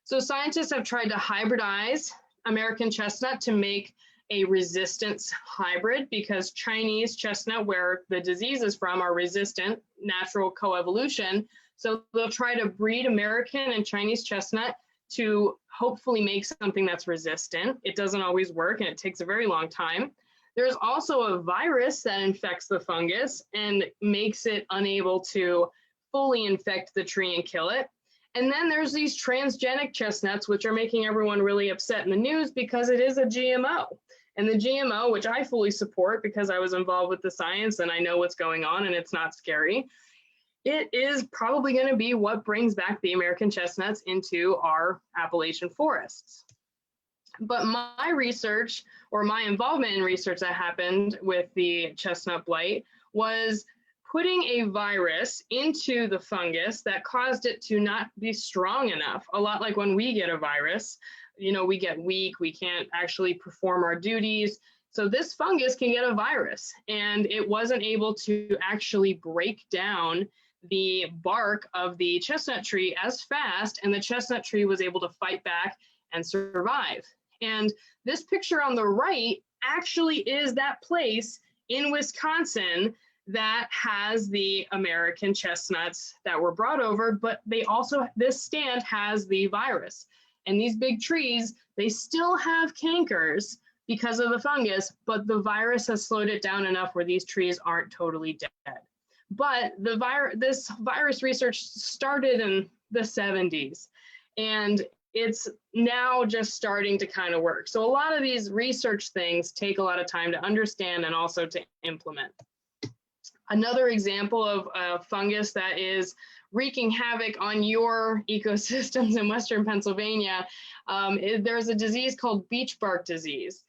So scientists have tried to hybridize American chestnut to make a resistance hybrid, because Chinese chestnut, where the disease is from, are resistant, natural coevolution. So they'll try to breed American and Chinese chestnut to hopefully make something that's resistant. It doesn't always work, and it takes a very long time. There's also a virus that infects the fungus and makes it unable to fully infect the tree and kill it. And then there's these transgenic chestnuts, which are making everyone really upset in the news because it is a GMO. And the GMO, which I fully support because I was involved with the science and I know what's going on and it's not scary, it is probably going to be what brings back the American chestnuts into our Appalachian forests. But my research, or my involvement in research that happened with the chestnut blight, was putting a virus into the fungus that caused it to not be strong enough. A lot like when we get a virus, we get weak, we can't actually perform our duties. So this fungus can get a virus, and it wasn't able to actually break down the bark of the chestnut tree as fast, and the chestnut tree was able to fight back and survive. And this picture on the right actually is that place in Wisconsin that has the American chestnuts that were brought over, but they also, this stand has the virus. And these big trees, they still have cankers because of the fungus, but the virus has slowed it down enough where these trees aren't totally dead. But this virus research started in the 70s, and it's now just starting to kind of work. So a lot of these research things take a lot of time to understand and also to implement. Another example of a fungus that is wreaking havoc on your ecosystems in Western Pennsylvania, there's a disease called beech bark disease.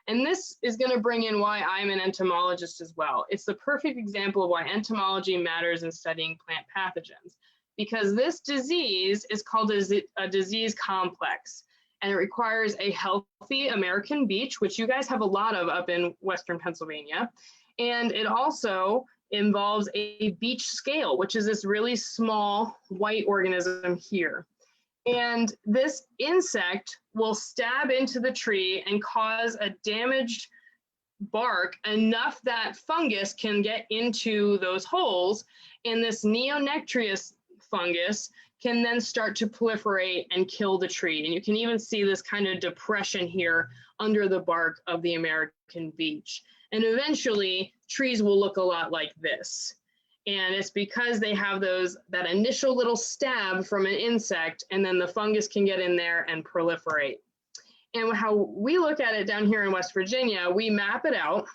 And this is going to bring in why I'm an entomologist as well. It's the perfect example of why entomology matters in studying plant pathogens, because this disease is called a disease complex, and it requires a healthy American beech, which you guys have a lot of up in Western Pennsylvania. And it also involves a beech scale, which is this really small white organism here. And this insect will stab into the tree and cause a damaged bark enough that fungus can get into those holes, and this neonectrius fungus can then start to proliferate and kill the tree. And you can even see this kind of depression here under the bark of the American beech. And eventually trees will look a lot like this. And it's because they have that initial little stab from an insect, and then the fungus can get in there and proliferate. And how we look at it down here in West Virginia, we map it out.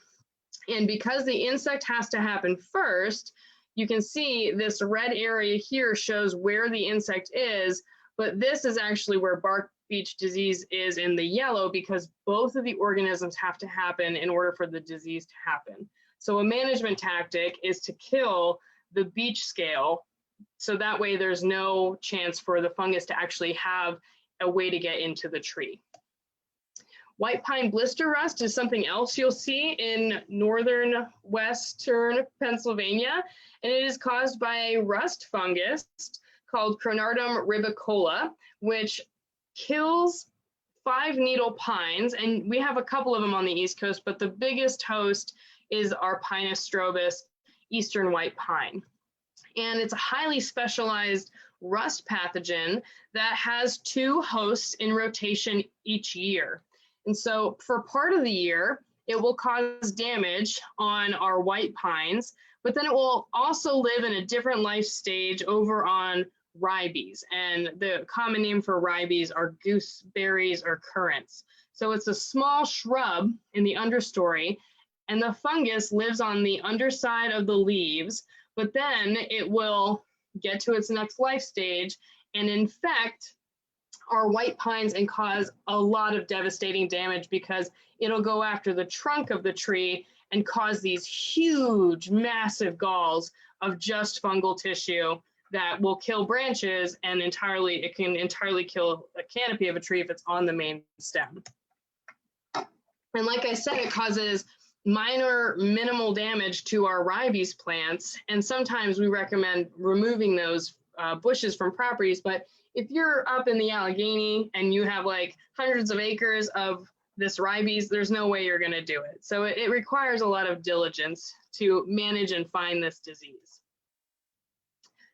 And because the insect has to happen first, you can see this red area here shows where the insect is, but this is actually where bark beech disease is in the yellow, because both of the organisms have to happen in order for the disease to happen. So a management tactic is to kill the beech scale, so that way there's no chance for the fungus to actually have a way to get into the tree. White pine blister rust is something else you'll see in northern western Pennsylvania, and it is caused by a rust fungus called Cronardum ribicola, which kills 5-needle pines, and we have a couple of them on the East Coast, but the biggest host is our Pinus strobus, eastern white pine. And it's a highly specialized rust pathogen that has 2 hosts in rotation each year. And so for part of the year, it will cause damage on our white pines, but then it will also live in a different life stage over on ribes. And the common name for ribes are gooseberries or currants. So it's a small shrub in the understory, and the fungus lives on the underside of the leaves, but then it will get to its next life stage and infect our white pines and cause a lot of devastating damage, because it'll go after the trunk of the tree and cause these huge, massive galls of just fungal tissue that will kill branches, and it can entirely kill a canopy of a tree if it's on the main stem. And like I said, it causes minimal damage to our ribes plants, and sometimes we recommend removing those bushes from properties. But if you're up in the Allegheny and you have like hundreds of acres of this ribes, there's no way you're going to do it. So it requires a lot of diligence to manage and find this disease.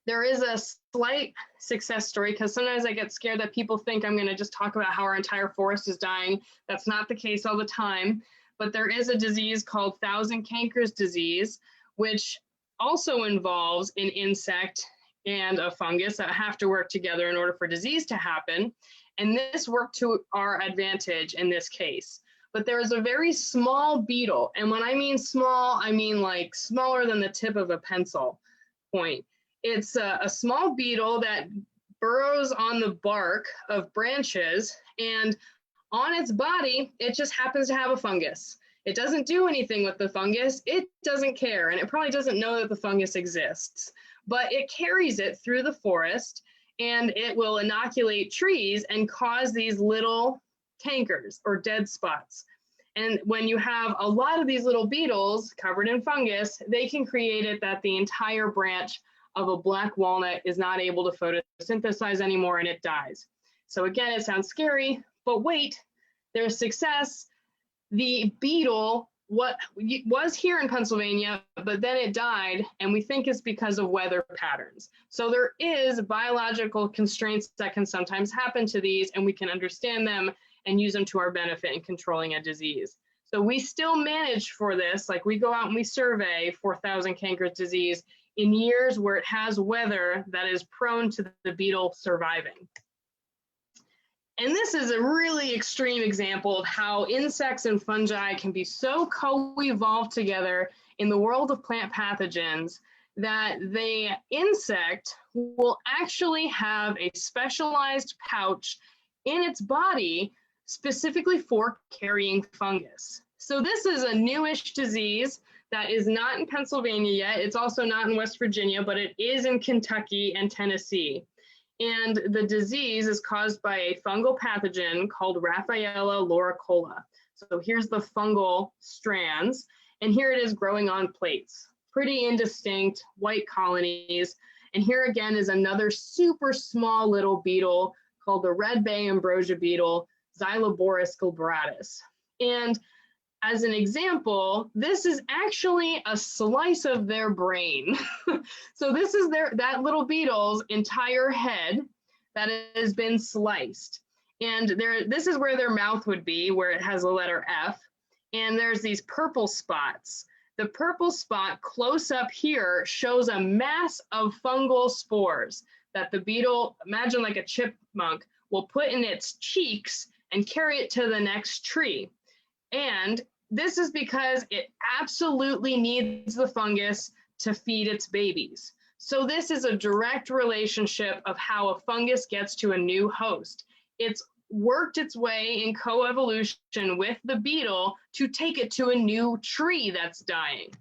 There is a slight success story, because sometimes I get scared that people think I'm going to just talk about how our entire forest is dying. That's not the case all the time. But there is a disease called thousand cankers disease, which also involves an insect and a fungus that have to work together in order for disease to happen. And this worked to our advantage in this case. But there is a very small beetle. And when I mean small, I mean like smaller than the tip of a pencil point. It's a small beetle that burrows on the bark of branches, and on its body, it just happens to have a fungus. It doesn't do anything with the fungus. It doesn't care, and it probably doesn't know that the fungus exists. But it carries it through the forest, and it will inoculate trees and cause these little cankers or dead spots. And when you have a lot of these little beetles covered in fungus, they can create it that the entire branch of a black walnut is not able to photosynthesize anymore, and it dies. So again, it sounds scary, but wait, there's success. the beetle was here in Pennsylvania, but then it died, and we think it's because of weather patterns. So there is biological constraints that can sometimes happen to these, and we can understand them and use them to our benefit in controlling a disease. So we still manage for this, like we go out and we survey 4,000 cankerous disease in years where it has weather that is prone to the beetle surviving. And this is a really extreme example of how insects and fungi can be so co-evolved together in the world of plant pathogens that the insect will actually have a specialized pouch in its body specifically for carrying fungus. So this is a newish disease that is not in Pennsylvania yet. It's also not in West Virginia, but it is in Kentucky and Tennessee. And the disease is caused by a fungal pathogen called Raffaella lauricola. So here's the fungal strands, and here it is growing on plates. Pretty indistinct white colonies. And here again is another super small little beetle called the red bay ambrosia beetle, Xyloborus glabratus. And as an example, this is actually a slice of their brain. So this is that little beetle's entire head that has been sliced. And this is where their mouth would be, where it has the letter F. And there's these purple spots. The purple spot close up here shows a mass of fungal spores that the beetle, imagine like a chipmunk, will put in its cheeks and carry it to the next tree. And this is because it absolutely needs the fungus to feed its babies. So this is a direct relationship of how a fungus gets to a new host. It's worked its way in coevolution with the beetle to take it to a new tree that's dying.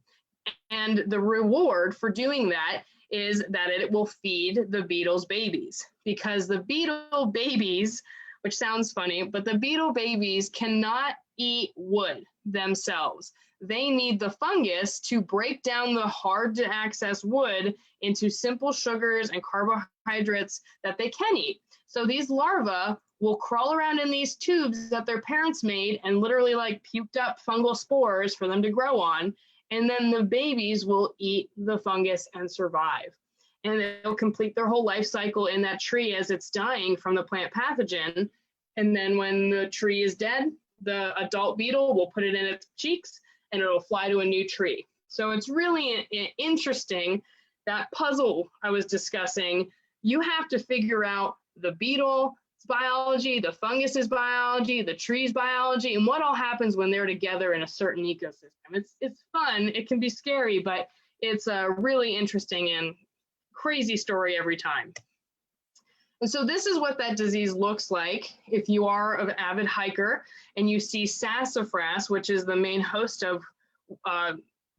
And the reward for doing that is that it will feed the beetle's babies, because the beetle babies, which sounds funny, but the beetle babies cannot eat wood themselves. They need the fungus to break down the hard to access wood into simple sugars and carbohydrates that they can eat. So these larvae will crawl around in these tubes that their parents made and literally like puked up fungal spores for them to grow on. And then the babies will eat the fungus and survive. And they'll complete their whole life cycle in that tree as it's dying from the plant pathogen. And then when the tree is dead, the adult beetle will put it in its cheeks and it'll fly to a new tree. So it's really interesting, that puzzle I was discussing. You have to figure out the beetle's biology, the fungus's biology, the tree's biology, and what all happens when they're together in a certain ecosystem. It's fun, it can be scary, but it's a really interesting and crazy story every time. And so this is what that disease looks like if you are an avid hiker and you see sassafras, which is the main host of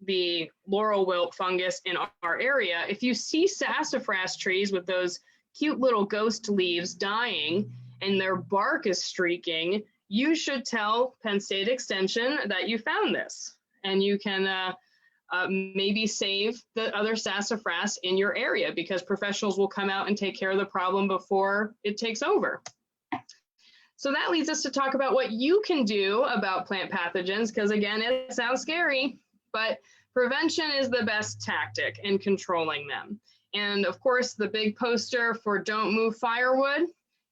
the laurel wilt fungus in our area. If you see sassafras trees with those cute little ghost leaves dying and their bark is streaking, you should tell Penn State Extension that you found this, and you can maybe save the other sassafras in your area, because professionals will come out and take care of the problem before it takes over. So that leads us to talk about what you can do about plant pathogens, because again, it sounds scary, but prevention is the best tactic in controlling them. And of course, the big poster for Don't Move Firewood,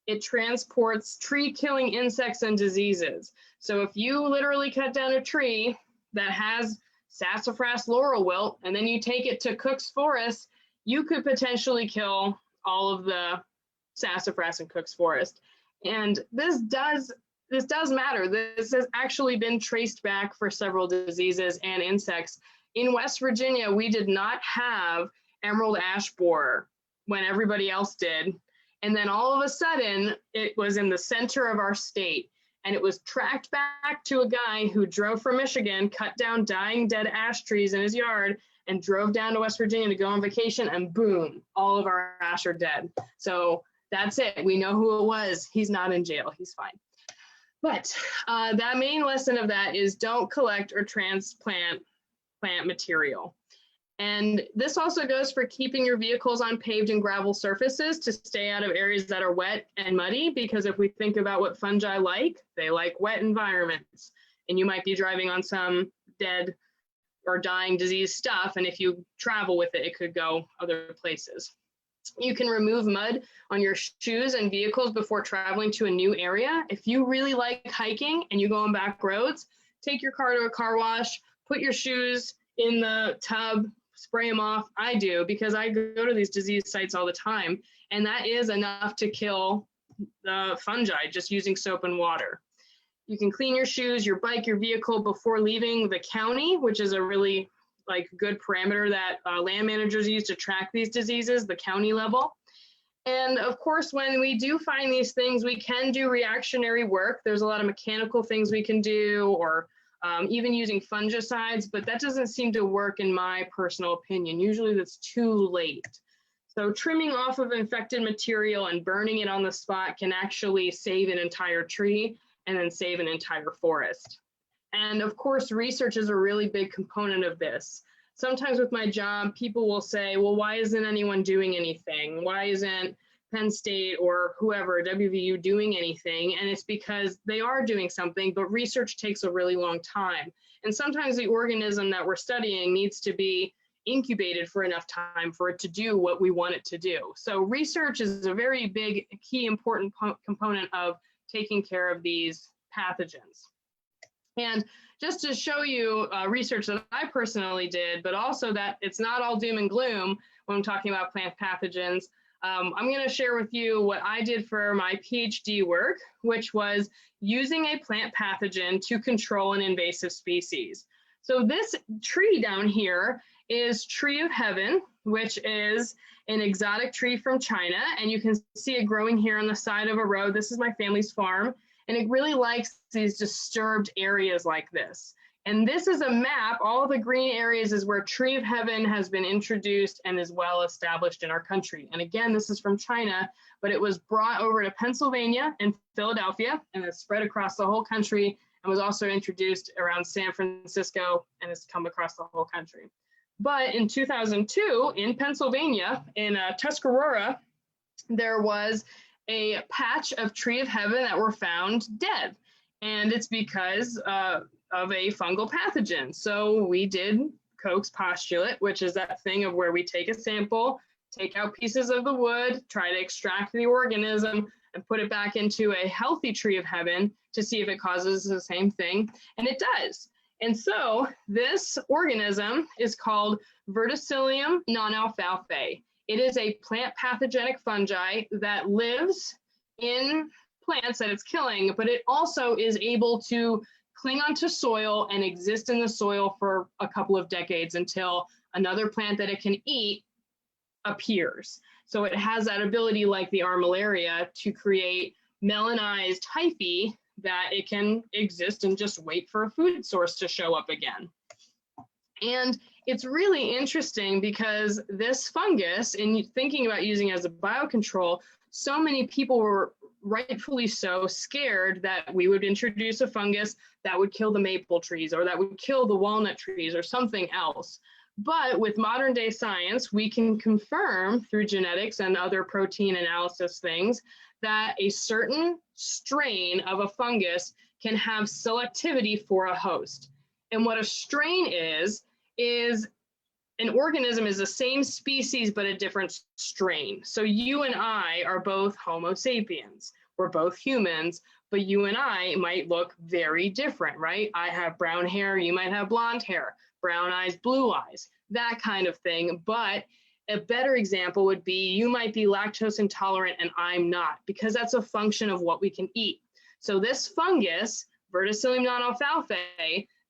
it transports tree-killing insects and diseases. So if you literally cut down a tree that has sassafras laurel wilt, and then you take it to Cook's Forest, you could potentially kill all of the sassafras in Cook's Forest. And this does matter. This has actually been traced back for several diseases and insects. In West Virginia, we did not have emerald ash borer when everybody else did. And then all of a sudden, it was in the center of our state. And it was tracked back to a guy who drove from Michigan, cut down dying dead ash trees in his yard, and drove down to West Virginia to go on vacation, and boom, all of our ash are dead. So that's it. We know who it was. He's not in jail. He's fine. But that main lesson of that is don't collect or transplant plant material. And this also goes for keeping your vehicles on paved and gravel surfaces to stay out of areas that are wet and muddy, because if we think about what fungi like, they like wet environments. and you might be driving on some dead or dying disease stuff, and if you travel with it, it could go other places. You can remove mud on your shoes and vehicles before traveling to a new area. If you really like hiking and you go on back roads, take your car to a car wash, put your shoes in the tub, spray them off. I do, because I go to these disease sites all the time, and that is enough to kill the fungi just using soap and water. You can clean your shoes, your bike, your vehicle before leaving the county, which is a really good parameter that land managers use to track these diseases, the county level. And of course, when we do find these things, we can do reactionary work. There's a lot of mechanical things we can do, or even using fungicides, but that doesn't seem to work in my personal opinion. Usually that's too late. So trimming off of infected material and burning it on the spot can actually save an entire tree and then save an entire forest. And of course, research is a really big component of this. Sometimes with my job, people will say, well, why isn't anyone doing anything? Why isn't Penn State or whoever, WVU, doing anything? And it's because they are doing something, but research takes a really long time. And sometimes the organism that we're studying needs to be incubated for enough time for it to do what we want it to do. So research is a very big, key, important component of taking care of these pathogens. And just to show you research that I personally did, but also that it's not all doom and gloom when I'm talking about plant pathogens, I'm going to share with you what I did for my PhD work, which was using a plant pathogen to control an invasive species. So this tree down here is Tree of Heaven, which is an exotic tree from China, and you can see it growing here on the side of a road. This is my family's farm, and it really likes these disturbed areas like this. And this is a map. All the green areas is where Tree of Heaven has been introduced and is well established in our country. And again, this is from China, but it was brought over to Pennsylvania and Philadelphia, and it's spread across the whole country, and was also introduced around San Francisco, and has come across the whole country. But in 2002, in Pennsylvania, in Tuscarora, there was a patch of Tree of Heaven that were found dead. And it's because of a fungal pathogen. So we did Koch's postulate, which is that thing of where we take a sample, take out pieces of the wood, try to extract the organism, and put it back into a healthy Tree of Heaven to see if it causes the same thing. And it does. And so this organism is called Verticillium Non-Alfalfa. It is a plant pathogenic fungi that lives in plants that it's killing, but it also is able to cling onto soil and exist in the soil for a couple of decades until another plant that it can eat appears. So it has that ability, like the armillaria, to create melanized hyphae that it can exist and just wait for a food source to show up again. And it's really interesting because this fungus, in thinking about using it as a biocontrol, so many people were rightfully so scared that we would introduce a fungus that would kill the maple trees or that would kill the walnut trees or something else. But with modern day science, we can confirm through genetics and other protein analysis things that a certain strain of a fungus can have selectivity for a host. And what a strain is an organism is the same species, but a different strain. So you and I are both Homo sapiens. We're both humans, but you and I might look very different, right? I have brown hair, you might have blonde hair, brown eyes, blue eyes, that kind of thing. But a better example would be you might be lactose intolerant and I'm not, because that's a function of what we can eat. So this fungus, Verticillium Non-Alfalfa,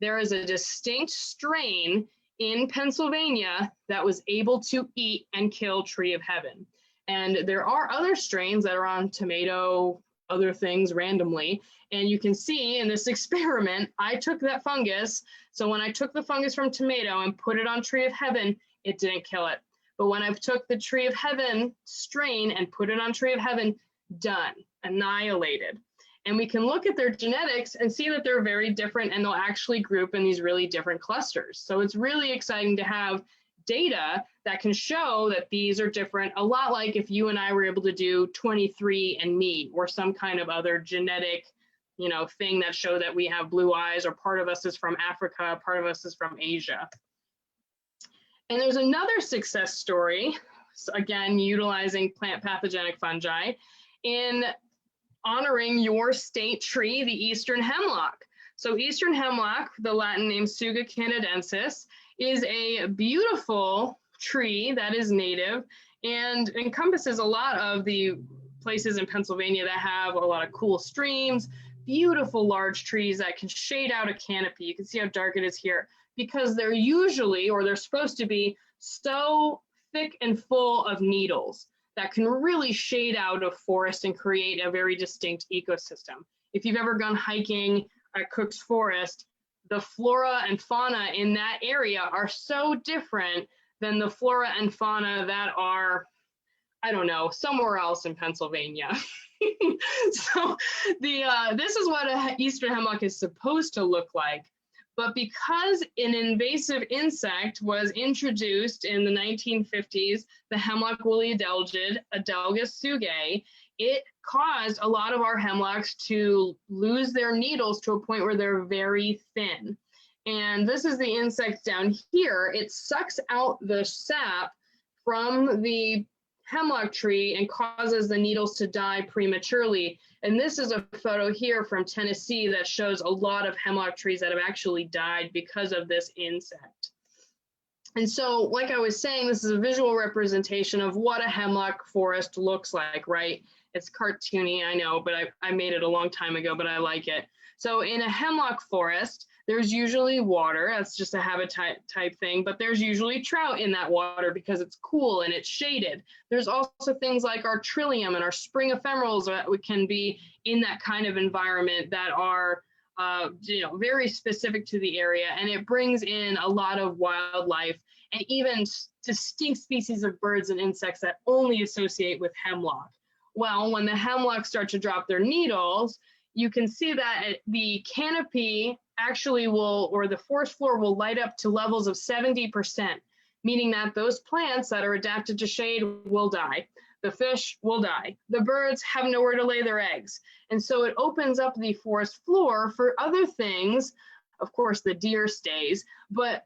there is a distinct strain in Pennsylvania that was able to eat and kill Tree of Heaven. And there are other strains that are on tomato, other things randomly. And you can see in this experiment, I took that fungus. So when I took the fungus from tomato and put it on Tree of Heaven, it didn't kill it. But when I took the Tree of Heaven strain and put it on Tree of Heaven, done, annihilated. And we can look at their genetics and see that they're very different, and they'll actually group in these really different clusters. So it's really exciting to have data that can show that these are different, a lot like if you and I were able to do 23andMe or some kind of other genetic thing that show that we have blue eyes, or part of us is from Africa, part of us is from Asia. And there's another success story, so again, utilizing plant pathogenic fungi in honoring your state tree, the eastern hemlock. So eastern hemlock, the Latin name Tsuga canadensis, is a beautiful tree that is native and encompasses a lot of the places in Pennsylvania that have a lot of cool streams, beautiful large trees that can shade out a canopy. You can see how dark it is here, because they're usually, or they're supposed to be, so thick and full of needles that can really shade out a forest and create a very distinct ecosystem. If you've ever gone hiking at Cook's Forest, the flora and fauna in that area are so different than the flora and fauna that are, I don't know, somewhere else in Pennsylvania. So this is what an eastern hemlock is supposed to look like. But because an invasive insect was introduced in the 1950s, the hemlock woolly adelgid, Adelgus tsugae, it caused a lot of our hemlocks to lose their needles to a point where they're very thin. And this is the insect down here. It sucks out the sap from the hemlock tree and causes the needles to die prematurely. And this is a photo here from Tennessee that shows a lot of hemlock trees that have actually died because of this insect. And so, like I was saying, this is a visual representation of what a hemlock forest looks like, right? It's cartoony, I know, but I made it a long time ago, but I like it. So in a hemlock forest, there's usually water. That's just a habitat type thing, but there's usually trout in that water because it's cool and it's shaded. There's also things like our Trillium and our spring ephemerals that can be in that kind of environment that are very specific to the area, and it brings in a lot of wildlife and even distinct species of birds and insects that only associate with hemlock. Well, when the hemlocks start to drop their needles, you can see that the canopy actually will, or the forest floor will light up to levels of 70%, meaning that those plants that are adapted to shade will die. The fish will die. The birds have nowhere to lay their eggs. And so it opens up the forest floor for other things. Of course, the deer stays, but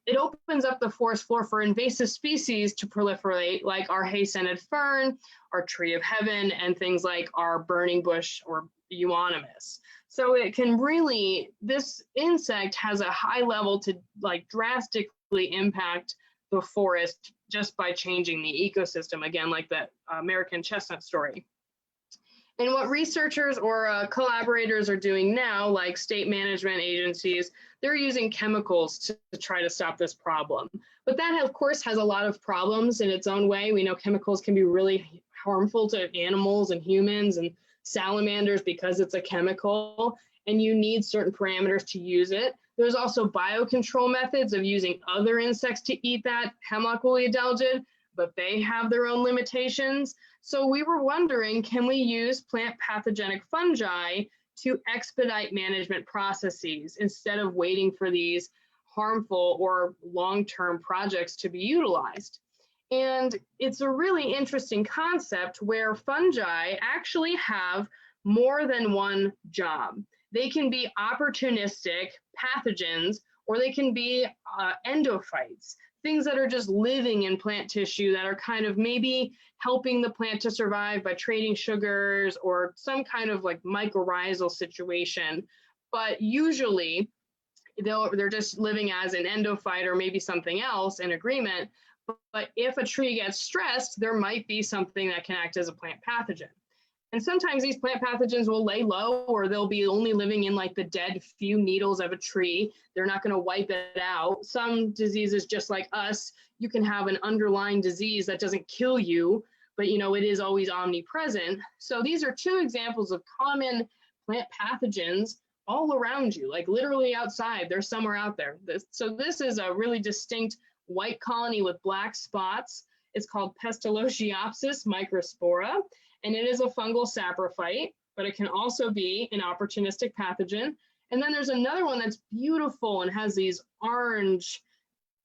it opens up the forest floor for invasive species to proliferate, like our hay-scented fern, our tree of heaven, and things like our burning bush or euonymus. So it can really, this insect has a high level to drastically impact the forest just by changing the ecosystem, again, like that American chestnut story. And what researchers or collaborators are doing now, like state management agencies, they're using chemicals to try to stop this problem. But that, of course, has a lot of problems in its own way. We know chemicals can be really harmful to animals and humans and salamanders because it's a chemical, and you need certain parameters to use it. There's also biocontrol methods of using other insects to eat that hemlock woolly adelgid, but they have their own limitations. So we were wondering, can we use plant pathogenic fungi to expedite management processes instead of waiting for these harmful or long-term projects to be utilized? And it's a really interesting concept where fungi actually have more than one job. They can be opportunistic pathogens, or they can be endophytes, things that are just living in plant tissue that are kind of maybe helping the plant to survive by trading sugars or some kind of like mycorrhizal situation. But usually they're just living as an endophyte or maybe something else in agreement. But if a tree gets stressed, there might be something that can act as a plant pathogen. And sometimes these plant pathogens will lay low, or they'll be only living in like the dead few needles of a tree. They're not going to wipe it out. Some diseases, just like us, you can have an underlying disease that doesn't kill you, but it is always omnipresent. So these are two examples of common plant pathogens all around you, like literally outside. They're somewhere out there. So this is a really distinct white colony with black spots. It's called Pestalozziopsis microspora, and it is a fungal saprophyte, but it can also be an opportunistic pathogen. And then there's another one that's beautiful and has these orange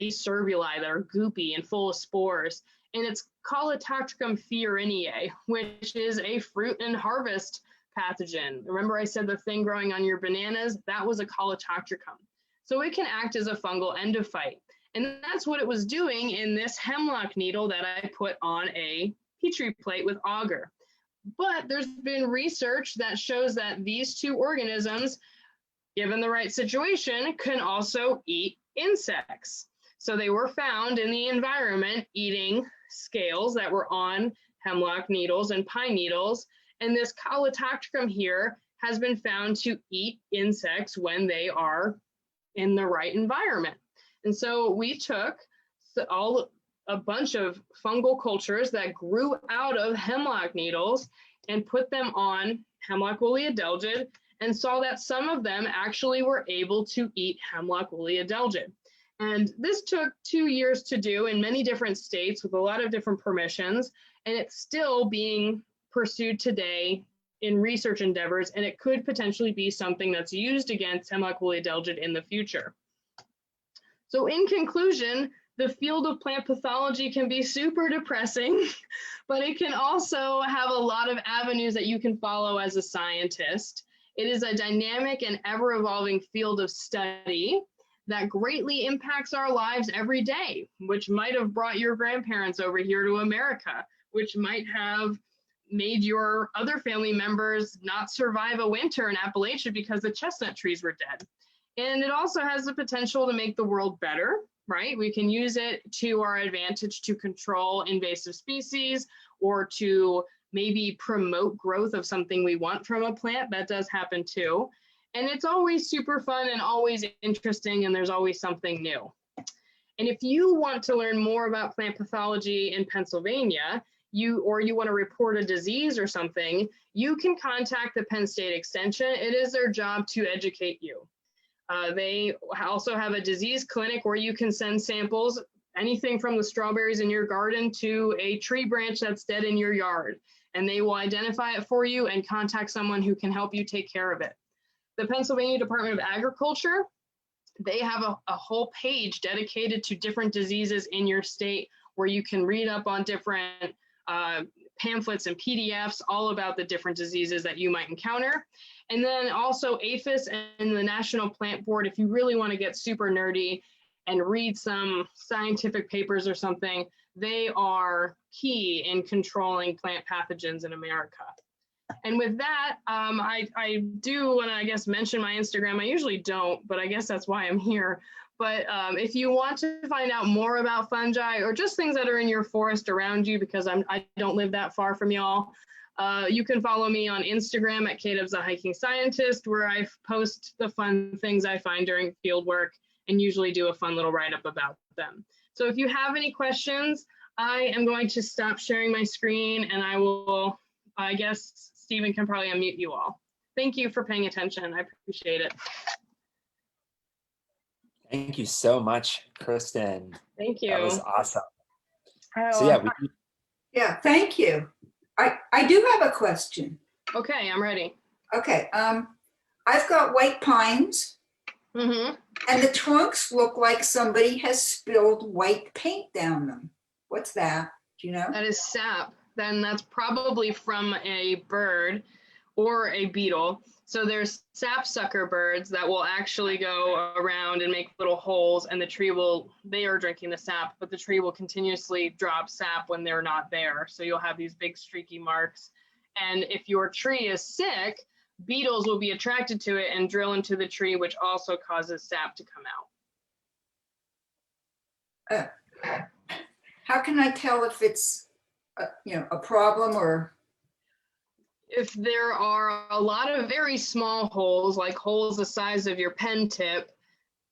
acervuli that are goopy and full of spores. And it's called a Tacticum Fiorinier, which is a fruit and harvest pathogen. Remember I said the thing growing on your bananas? That was a Tacticum. So it can act as a fungal endophyte. And that's what it was doing in this hemlock needle that I put on a Petri plate with agar. But there's been research that shows that these two organisms, given the right situation, can also eat insects. So they were found in the environment eating scales that were on hemlock needles and pine needles. And this Tacticum here has been found to eat insects when they are in the right environment. And so we took a bunch of fungal cultures that grew out of hemlock needles and put them on Hemlock woolly adelgid, and saw that some of them actually were able to eat Hemlock woolly adelgid. And this took 2 years to do in many different states with a lot of different permissions, and it's still being pursued today in research endeavors, and it could potentially be something that's used against Hemlock woolly adelgid in the future. So in conclusion, the field of plant pathology can be super depressing, but it can also have a lot of avenues that you can follow as a scientist. It is a dynamic and ever-evolving field of study that greatly impacts our lives every day, which might have brought your grandparents over here to America, which might have made your other family members not survive a winter in Appalachia because the chestnut trees were dead. And it also has the potential to make the world better, right? We can use it to our advantage to control invasive species or to maybe promote growth of something we want from a plant. That does happen too. And it's always super fun and always interesting, and there's always something new. And if you want to learn more about plant pathology in Pennsylvania, you want to report a disease or something, you can contact the Penn State Extension. It is their job to educate you. They also have a disease clinic where you can send samples, anything from the strawberries in your garden to a tree branch that's dead in your yard, and they will identify it for you and contact someone who can help you take care of it. The Pennsylvania Department of Agriculture, they have a whole page dedicated to different diseases in your state where you can read up on different pamphlets and PDFs all about the different diseases that you might encounter. And then also APHIS and the National Plant Board, if you really want to get super nerdy and read some scientific papers or something, they are key in controlling plant pathogens in America. And with that, I do want to, I guess, mention my Instagram. I usually don't, but I guess that's why I'm here. But if you want to find out more about fungi or just things that are in your forest around you, because I don't live that far from y'all, you can follow me on Instagram at Kdubs the Hiking Scientist, where I post the fun things I find during field work and usually do a fun little write-up about them. So if you have any questions, I am going to stop sharing my screen, and I guess Stephen can probably unmute you all. Thank you for paying attention. I appreciate it.
Thank you so much, Kristen.
Thank you.
That was awesome.
So
yeah, thank you. I do have a question.
Okay, I'm ready.
Okay, I've got white pines, and the trunks look like somebody has spilled white paint down them. What's that? Do you know?
That is sap. Then that's probably from a bird or a beetle. So there's sapsucker birds that will actually go around and make little holes, and the tree they are drinking the sap, but the tree will continuously drop sap when they're not there. So you'll have these big streaky marks. And if your tree is sick, beetles will be attracted to it and drill into the tree, which also causes sap to come out.
How can I tell if it's a problem or?
If there are a lot of very small holes, like holes the size of your pen tip,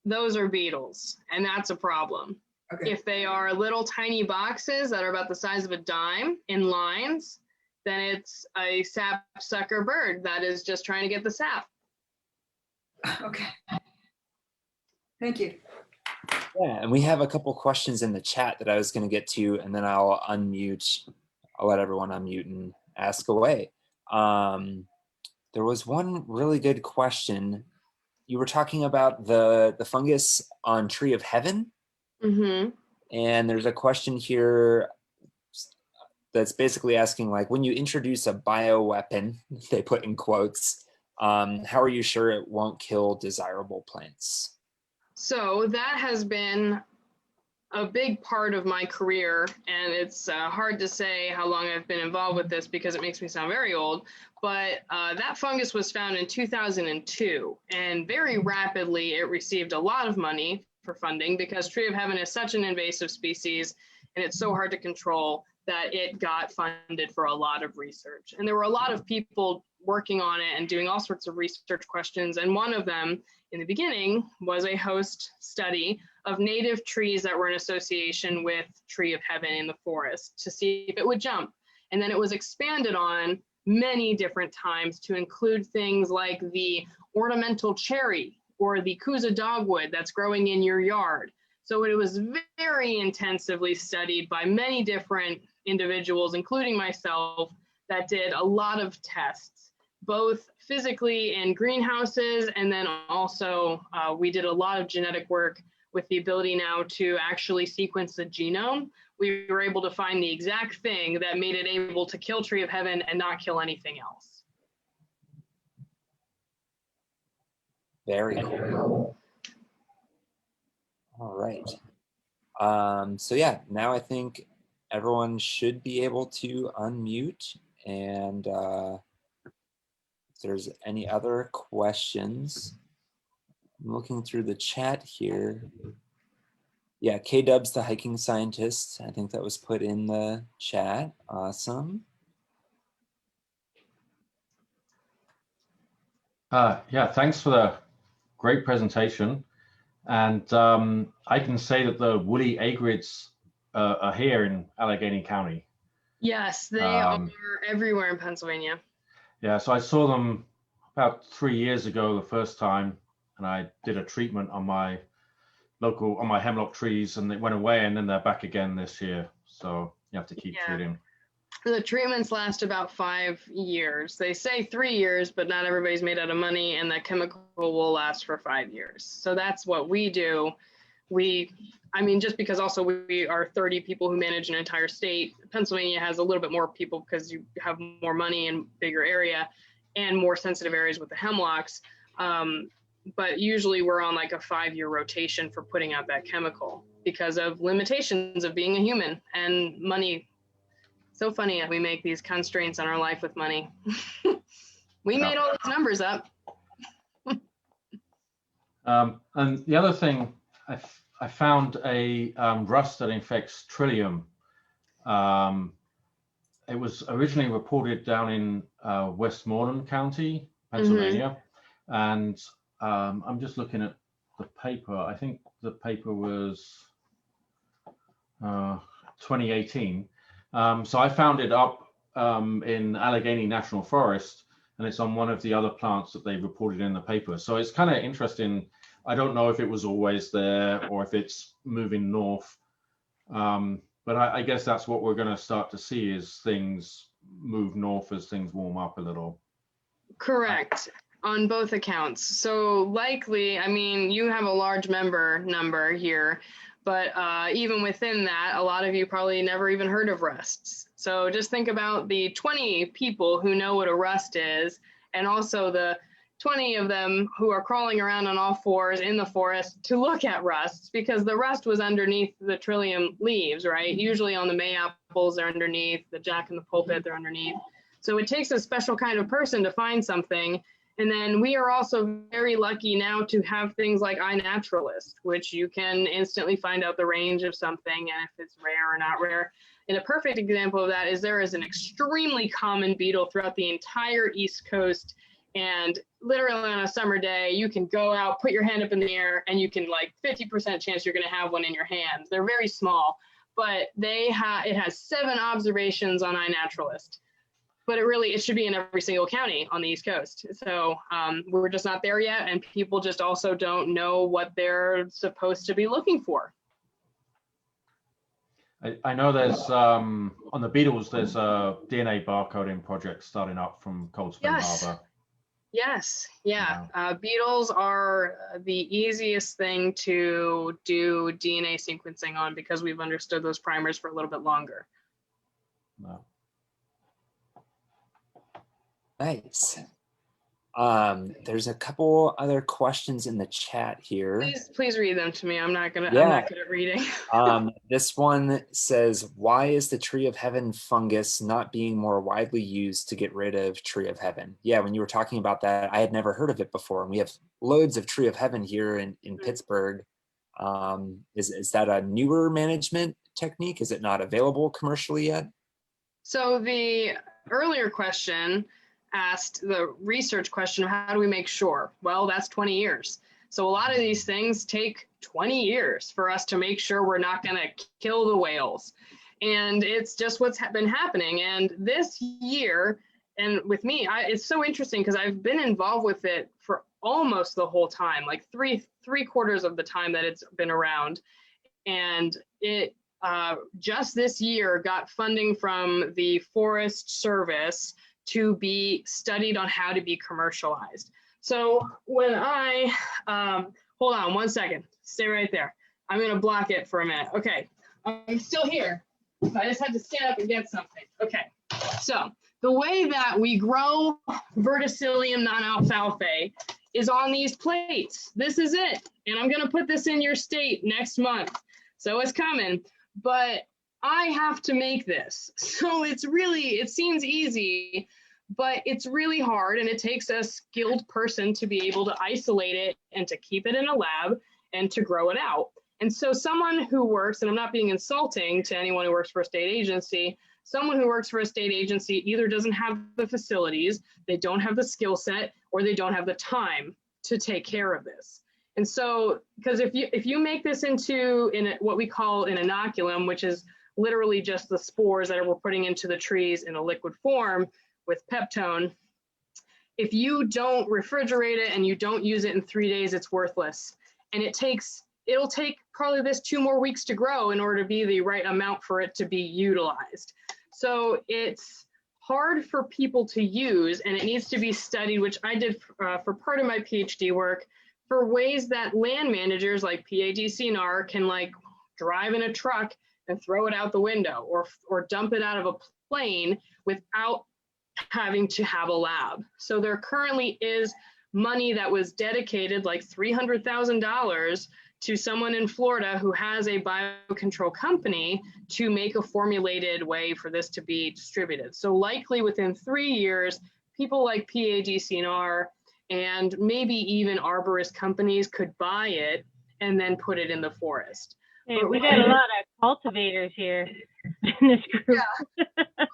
those are beetles, and that's a problem. Okay. If they are little tiny boxes that are about the size of a dime in lines, then it's a sapsucker bird that is just trying to get the sap.
Okay. Thank you.
Yeah, and we have a couple questions in the chat that I was going to get to, and then I'll let everyone unmute and ask away. There was one really good question. You were talking about the fungus on Tree of Heaven. And there's a question here. that's basically asking, like, when you introduce a bioweapon, they put in quotes, how are you sure it won't kill desirable plants?
So that has been a big part of my career, and it's hard to say how long I've been involved with this because it makes me sound very old, but that fungus was found in 2002, and very rapidly it received a lot of money for funding because tree of heaven is such an invasive species and it's so hard to control that it got funded for a lot of research. And there were a lot of people working on it and doing all sorts of research questions, and one of them in the beginning was a host study of native trees that were in association with tree of heaven in the forest to see if it would jump. And then it was expanded on many different times to include things like the ornamental cherry or the Kuza dogwood that's growing in your yard. So it was very intensively studied by many different individuals, including myself, that did a lot of tests, both physically in greenhouses, and then also we did a lot of genetic work with the ability now to actually sequence the genome. We were able to find the exact thing that made it able to kill tree of heaven and not kill anything else.
Very cool. All right. So yeah, now I think everyone should be able to unmute, and if there's any other questions, I'm looking through the chat here. Yeah, K-Dub's the hiking scientist. I think that was put in the chat. Awesome.
Yeah, thanks for the great presentation. And I can say that the woolly agrids are here in Allegheny County.
Yes, they are everywhere in Pennsylvania.
Yeah, so I saw them about 3 years ago the first time, and I did a treatment on my hemlock trees, and it went away, and then they're back again this year. So you have to keep treating.
The treatments last about 5 years. They say 3 years, but not everybody's made out of money, and that chemical will last for 5 years. So that's what we do. Just because also we are 30 people who manage an entire state. Pennsylvania has a little bit more people because you have more money and bigger area and more sensitive areas with the hemlocks. But usually we're on like a 5-year rotation for putting out that chemical because of limitations of being a human and money. So funny that we make these constraints on our life with money. We made all those numbers up.
And the other thing, I found a rust that infects Trillium. It was originally reported down in Westmoreland County, Pennsylvania. And I'm just looking at the paper. I think the paper was 2018. So I found it up in Allegheny National Forest, and it's on one of the other plants that they reported in the paper. So it's kind of interesting. I don't know if it was always there or if it's moving north. But I guess that's what we're going to start to see is things move north as things warm up a little.
Correct. On both accounts. So likely, you have a large member number here, but even within that, a lot of you probably never even heard of rusts. So just think about the 20 people who know what a rust is, and also the 20 of them who are crawling around on all fours in the forest to look at rusts, because the rust was underneath the Trillium leaves, right? Usually on the May apples, they're underneath, the Jack in the pulpit, they're underneath. So it takes a special kind of person to find something. And then we are also very lucky now to have things like iNaturalist, which you can instantly find out the range of something and if it's rare or not rare. And a perfect example of that is there is an extremely common beetle throughout the entire East Coast. And literally on a summer day, you can go out, put your hand up in the air, and you can 50% chance you're going to have one in your hands. They're very small, but it has 7 observations on iNaturalist. But it should be in every single county on the East Coast. So we're just not there yet, and people just also don't know what they're supposed to be looking for.
I know there's on the beetles, there's a DNA barcoding project starting up from Cold Spring Harbor.
Yes, yeah. Beetles are the easiest thing to do DNA sequencing on because we've understood those primers for a little bit longer.
No.
Nice. There's a couple other questions in the chat here.
Please read them to me. I'm not good at reading.
This one says, why is the tree of heaven fungus not being more widely used to get rid of tree of heaven? Yeah, when you were talking about that, I had never heard of it before. And we have loads of tree of heaven here in Pittsburgh. Is that a newer management technique? Is it not available commercially yet?
So the earlier question asked the research question of how do we make sure? Well, that's 20 years. So a lot of these things take 20 years for us to make sure we're not going to kill the whales. And it's just what's been happening. And this year, and with me, it's so interesting because I've been involved with it for almost the whole time, like three quarters of the time that it's been around. And it just this year got funding from the Forest Service to be studied on how to be commercialized. So when I, hold on one second, stay right there. I'm gonna block it for a minute. Okay, I'm still here. I just had to stand up and get something. Okay, so the way that we grow Verticillium Non-Alfalfa is on these plates. This is it. And I'm gonna put this in your state next month. So it's coming, but I have to make this. So it's really, it seems easy, but it's really hard, and it takes a skilled person to be able to isolate it and to keep it in a lab and to grow it out. And so someone who works, and I'm not being insulting to anyone who works for a state agency, someone who works for a state agency either doesn't have the facilities, they don't have the skill set, or they don't have the time to take care of this. And so, because if you make this into what we call an inoculum, which is literally just the spores that we're putting into the trees in a liquid form with peptone, if you don't refrigerate it and you don't use it in 3 days, it's worthless. And it'll take probably this 2 more weeks to grow in order to be the right amount for it to be utilized. So it's hard for people to use, and it needs to be studied, which I did for part of my PhD work, for ways that land managers like PADCNR can like drive in a truck and throw it out the window, or dump it out of a plane without having to have a lab. So there currently is money that was dedicated, like $300,000, to someone in Florida who has a biocontrol company to make a formulated way for this to be distributed. So likely within 3 years, people like PADCNR and maybe even arborist companies could buy it and then put it in the forest.
Hey, we got a lot of cultivators here in this group.
Yeah.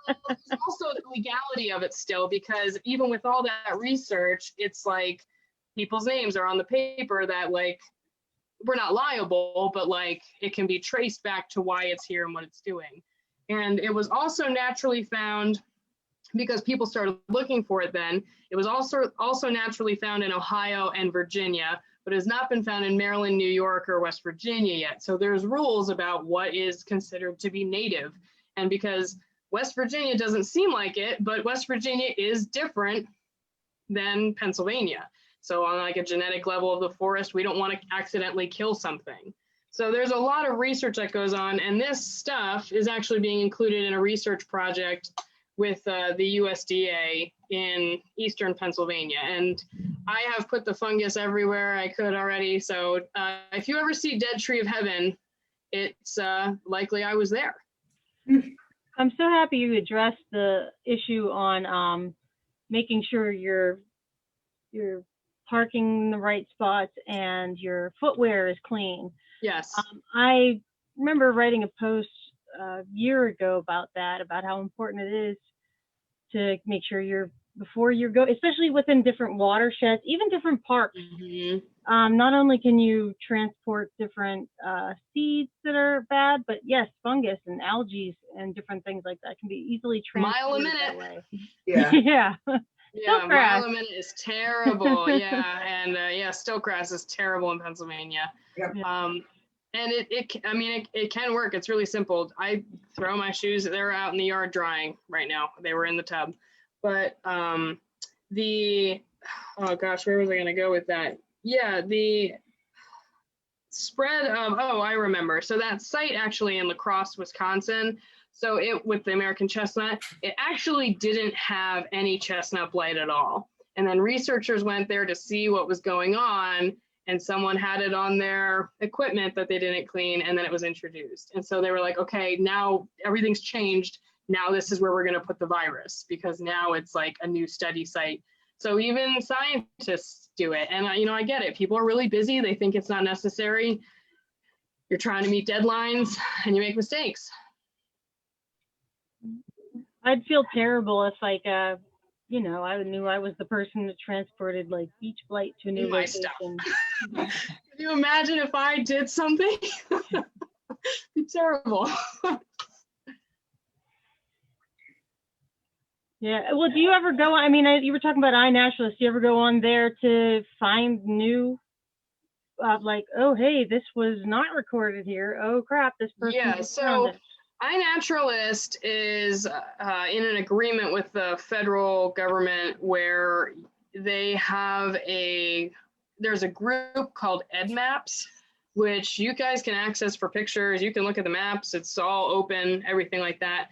Well, there's also the legality of it still, because even with all that research, it's like people's names are on the paper that like, we're not liable, but like it can be traced back to why it's here and what it's doing. And it was also naturally found, because people started looking for it then, it was also naturally found in Ohio and Virginia, but has not been found in Maryland, New York, or West Virginia yet. So there's rules about what is considered to be native. And because West Virginia doesn't seem like it, but West Virginia is different than Pennsylvania. So on like a genetic level of the forest, we don't want to accidentally kill something. So there's a lot of research that goes on, and this stuff is actually being included in a research project with the USDA in Eastern Pennsylvania. And I have put the fungus everywhere I could already. So if you ever see Dead Tree of Heaven, it's likely I was there.
I'm so happy you addressed the issue on making sure you're parking in the right spots and your footwear is clean.
Yes.
I remember writing a post a year ago about that, about how important it is to make sure before you go, especially within different watersheds, even different parks. Mm-hmm. Not only can you transport different seeds that are bad, but yes, fungus and algae and different things like that can be easily transported
mile a minute.
That way.
Yeah.
Yeah.
Yeah, mile a minute is terrible. Yeah, and yeah, stiltgrass is terrible in Pennsylvania.
Yep.
And it can work. It's really simple. I throw my shoes, they're out in the yard drying right now. They were in the tub. But oh gosh, where was I gonna go with that? Yeah, the spread of, I remember. So that site actually in La Crosse, Wisconsin, So with the American chestnut, it actually didn't have any chestnut blight at all. And then researchers went there to see what was going on, and someone had it on their equipment that they didn't clean, and then it was introduced. And so they were like, okay, now everything's changed. Now this is where we're gonna put the virus, because now it's like a new study site. So even scientists do it. And I get it. People are really busy. They think it's not necessary. You're trying to meet deadlines and you make mistakes.
I'd feel terrible if I knew I was the person that transported like beech blight to a new
My
location.
stuff. Can you imagine if I did something? It'd be terrible.
Yeah. Well, do you ever go? I mean, you were talking about iNaturalist. Do you ever go on there to find new, like, oh, hey, this was not recorded here. Oh crap, this person.
Yeah. So iNaturalist is in an agreement with the federal government where they have there's a group called EdMaps, which you guys can access for pictures. You can look at the maps. It's all open, everything like that.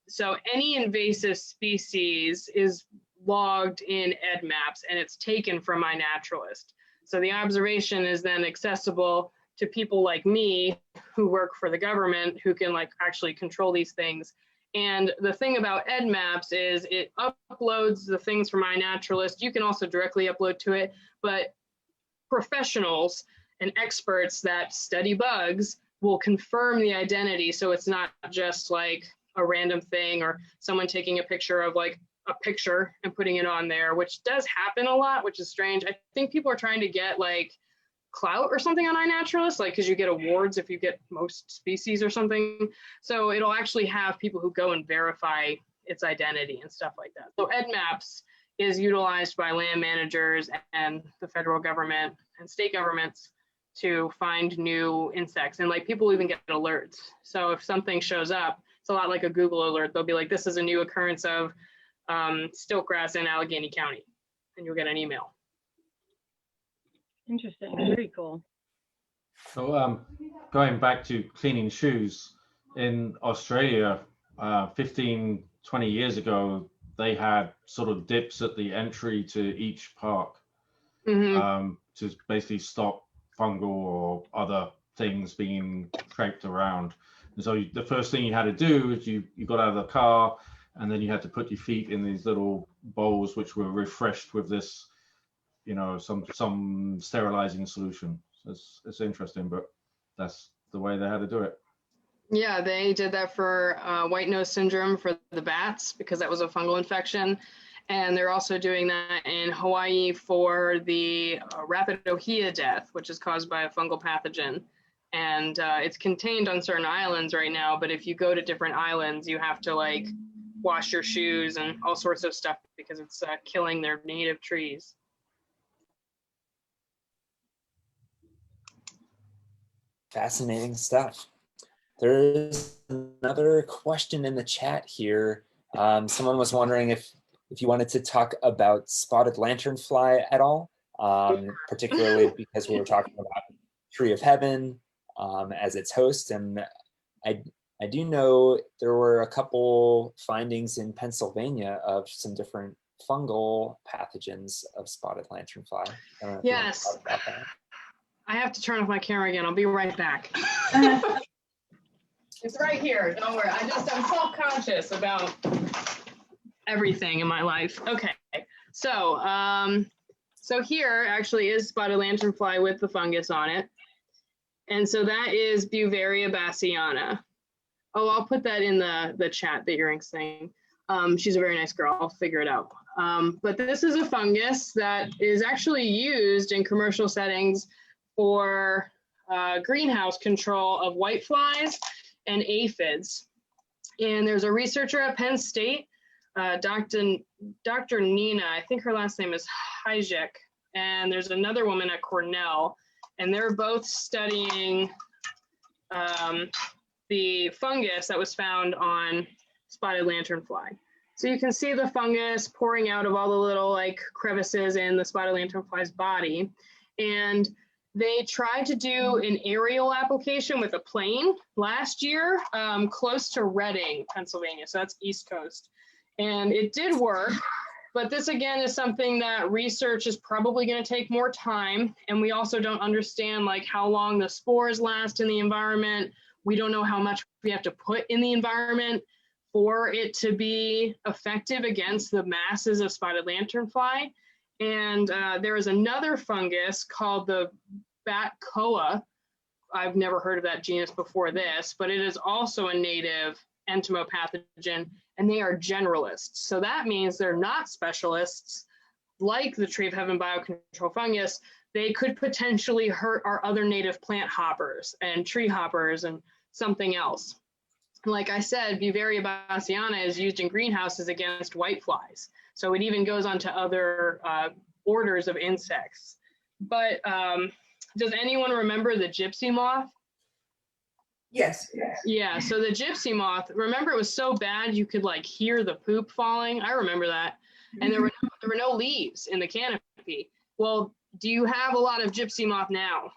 So any invasive species is logged in EdMaps, and it's taken from iNaturalist. So the observation is then accessible to people like me who work for the government, who can like actually control these things. And the thing about EdMaps is it uploads the things from iNaturalist. You can also directly upload to it, but professionals and experts that study bugs will confirm the identity. So it's not just like a random thing or someone taking a picture of like a picture and putting it on there, which does happen a lot, which is strange. I think people are trying to get like clout or something on iNaturalist, like because you get awards if you get most species or something. So it'll actually have people who go and verify its identity and stuff like that. So EdMaps is utilized by land managers and the federal government and state governments to find new insects. And like people even get alerts. So if something shows up, it's a lot like a Google alert. They'll be like, this is a new occurrence of stiltgrass in Allegheny County, and you'll get an email.
Interesting. Very cool.
So going back to cleaning shoes, in Australia, 15, 20 years ago, they had sort of dips at the entry to each park to basically stop fungal or other things being traipsed around. And so the first thing you had to do is you got out of the car, and then you had to put your feet in these little bowls, which were refreshed with this, some sterilizing solution. So it's interesting, but that's the way they had to do it.
Yeah, they did that for white nose syndrome for the bats, because that was a fungal infection. And they're also doing that in Hawaii for the rapid ohia death, which is caused by a fungal pathogen. And it's contained on certain islands right now, but if you go to different islands, you have to like wash your shoes and all sorts of stuff because it's killing their native trees.
Fascinating stuff. There's another question in the chat here. Someone was wondering if you wanted to talk about spotted lanternfly at all, particularly because we were talking about Tree of Heaven as its host. And I do know there were a couple findings in Pennsylvania of some different fungal pathogens of spotted lanternfly.
Yes. I have to turn off my camera again. I'll be right back. It's right here. Don't worry. I'm self-conscious about everything in my life. Okay. So, so here actually is spotted lanternfly with the fungus on it. And so that is Buvaria bassiana. Oh, I'll put that in the chat that you're saying. She's a very nice girl. I'll figure it out. But this is a fungus that is actually used in commercial settings for greenhouse control of whiteflies and aphids. And there's a researcher at Penn State, Dr. Nina, I think her last name is Hajek, and there's another woman at Cornell, and they're both studying the fungus that was found on spotted lanternfly. So you can see the fungus pouring out of all the little like crevices in the spotted lanternfly's body. And They tried to do an aerial application with a plane last year, close to Reading, Pennsylvania. So that's East Coast. And it did work, but this again is something that research is probably going to take more time. And we also don't understand like how long the spores last in the environment. We don't know how much we have to put in the environment for it to be effective against the masses of spotted lanternfly. And there is another fungus called the bat koa. I've never heard of that genus before this, but it is also a native entomopathogen, and they are generalists. So that means they're not specialists like the tree of heaven biocontrol fungus. They could potentially hurt our other native plant hoppers and tree hoppers and something else. Like I said, Beauveria bassiana is used in greenhouses against whiteflies. So it even goes on to other orders of insects. But does anyone remember the gypsy moth?
Yes.
Yeah, so the gypsy moth, remember it was so bad you could like hear the poop falling? I remember that. And there were no leaves in the canopy. Well, do you have a lot of gypsy moth now?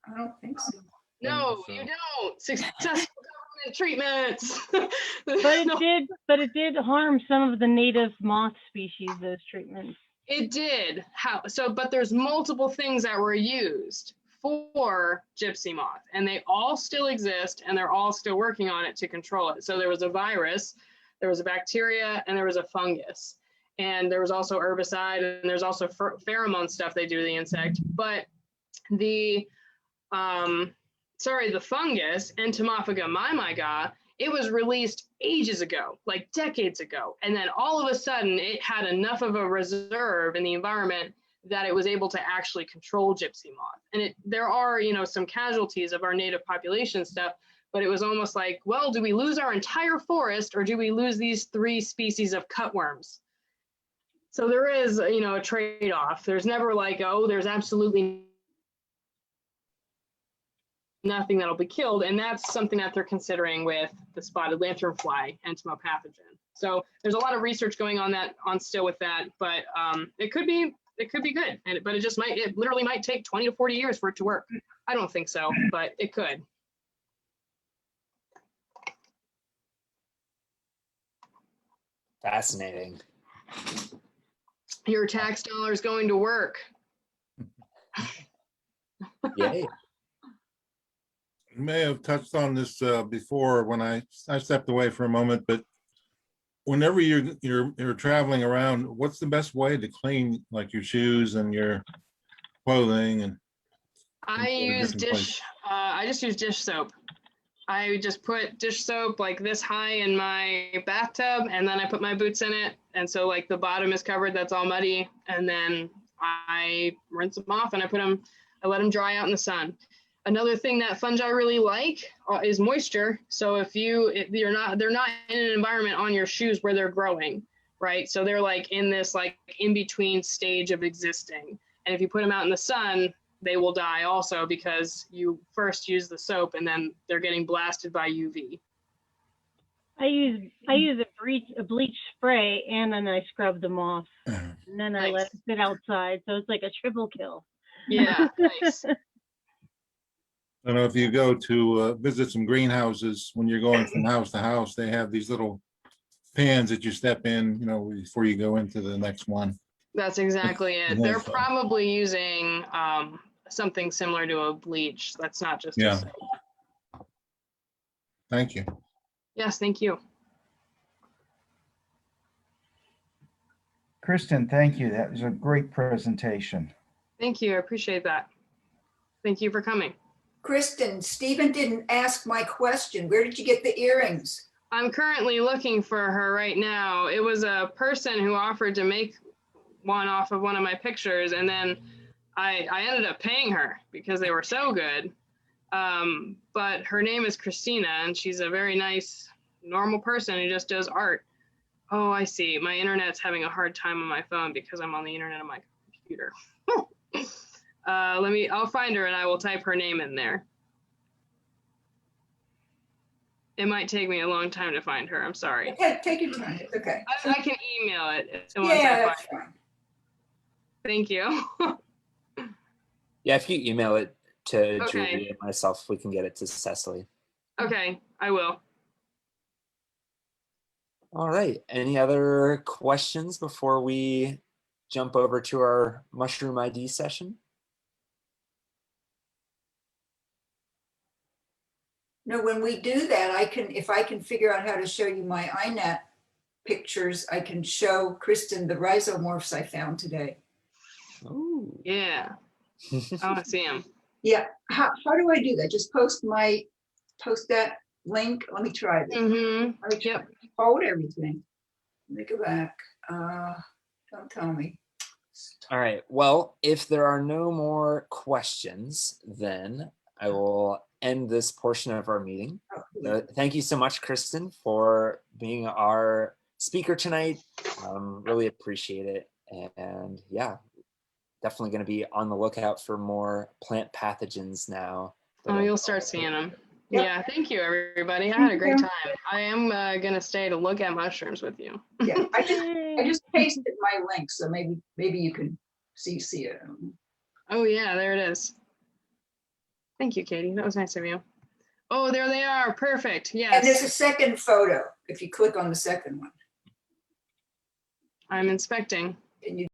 I don't think so.
No, you don't. Successful government treatments.
But it did harm some of the native moth species, those treatments.
It did. But there's multiple things that were used for gypsy moth, and they all still exist, and they're all still working on it to control it. So there was a virus, there was a bacteria, and there was a fungus. And there was also herbicide, and there's also pheromone stuff they do to the insect. But the fungus, Entomophaga maimaga, it was released ages ago, like decades ago. And then all of a sudden it had enough of a reserve in the environment that it was able to actually control gypsy moth. And there are, some casualties of our native population stuff, but it was almost like, well, do we lose our entire forest or do we lose these 3 species of cutworms? So there is, a trade-off. There's never like, oh, there's absolutely nothing that'll be killed. And that's something that they're considering with the spotted lanternfly entomopathogen. So there's a lot of research going on still with that, but it could be good. But it literally might take 20 to 40 years for it to work. I don't think so, but it could.
Fascinating.
Your tax dollars going to work.
Yay.
You may have touched on this before when I stepped away for a moment, but whenever you're traveling around, what's the best way to clean like your shoes and your clothing? And
I just use dish soap. I just put dish soap like this high in my bathtub, and then I put my boots in it. And so like the bottom is covered, that's all muddy. And then I rinse them off and I let them dry out in the sun. Another thing that fungi really like is moisture. So they're not in an environment on your shoes where they're growing, right? So they're like in this like in between stage of existing. And if you put them out in the sun, they will die also because you first use the soap and then they're getting blasted by UV.
I use a bleach spray and then I scrub them off. And then I let it sit outside. So it's like a triple kill.
Yeah, nice.
I don't know if you go to visit some greenhouses, when you're going from house to house, they have these little pans that you step in, before you go into the next one.
That's exactly it. They're probably using something similar to a bleach. That's not just a soap.
Thank you.
Yes, thank you.
Kristen, thank you. That was a great presentation.
Thank you. I appreciate that. Thank you for coming.
Kristen, Stephen didn't ask my question. Where did you get the earrings?
I'm currently looking for her right now. It was a person who offered to make one off of one of my pictures, and then I ended up paying her because they were so good. But her name is Christina, and she's a very nice, normal person who just does art. Oh, I see. My internet's having a hard time on my phone because I'm on the internet on my computer. I'll find her and I will type her name in there. It might take me a long time to find her. I'm sorry.
Take your time. It's okay.
I can email it.
Yeah, that's fine.
Thank you.
Yeah, if you email it to
Okay.
Julie and myself, we can get it to Cecily.
Okay, I will.
All right. Any other questions before we jump over to our mushroom ID session?
No, when we do that, if I can figure out how to show you my INET pictures, I can show Kristen the rhizomorphs I found today.
Oh.
Yeah, I want to see them.
Yeah, how do I do that? Just post that link. Let me try this.
Mm-hmm.
Let me try. Hold everything. Let me go back. Don't tell me.
All right. Well, if there are no more questions, then I will end this portion of our meeting. Thank you so much, Kristen, for being our speaker tonight. Really appreciate it. And yeah, definitely going to be on the lookout for more plant pathogens now.
Oh, you'll start seeing them.
Yep.
Yeah, thank you, everybody. I had a great time. I am going to stay to look at mushrooms with you.
Yeah, I just pasted my link, so maybe you can see it.
Oh, yeah, there it is. Thank you, Katie. That was nice of you. Oh, there they are. Perfect. Yes.
And there's a second photo if you click on the second one.
I'm inspecting.
And you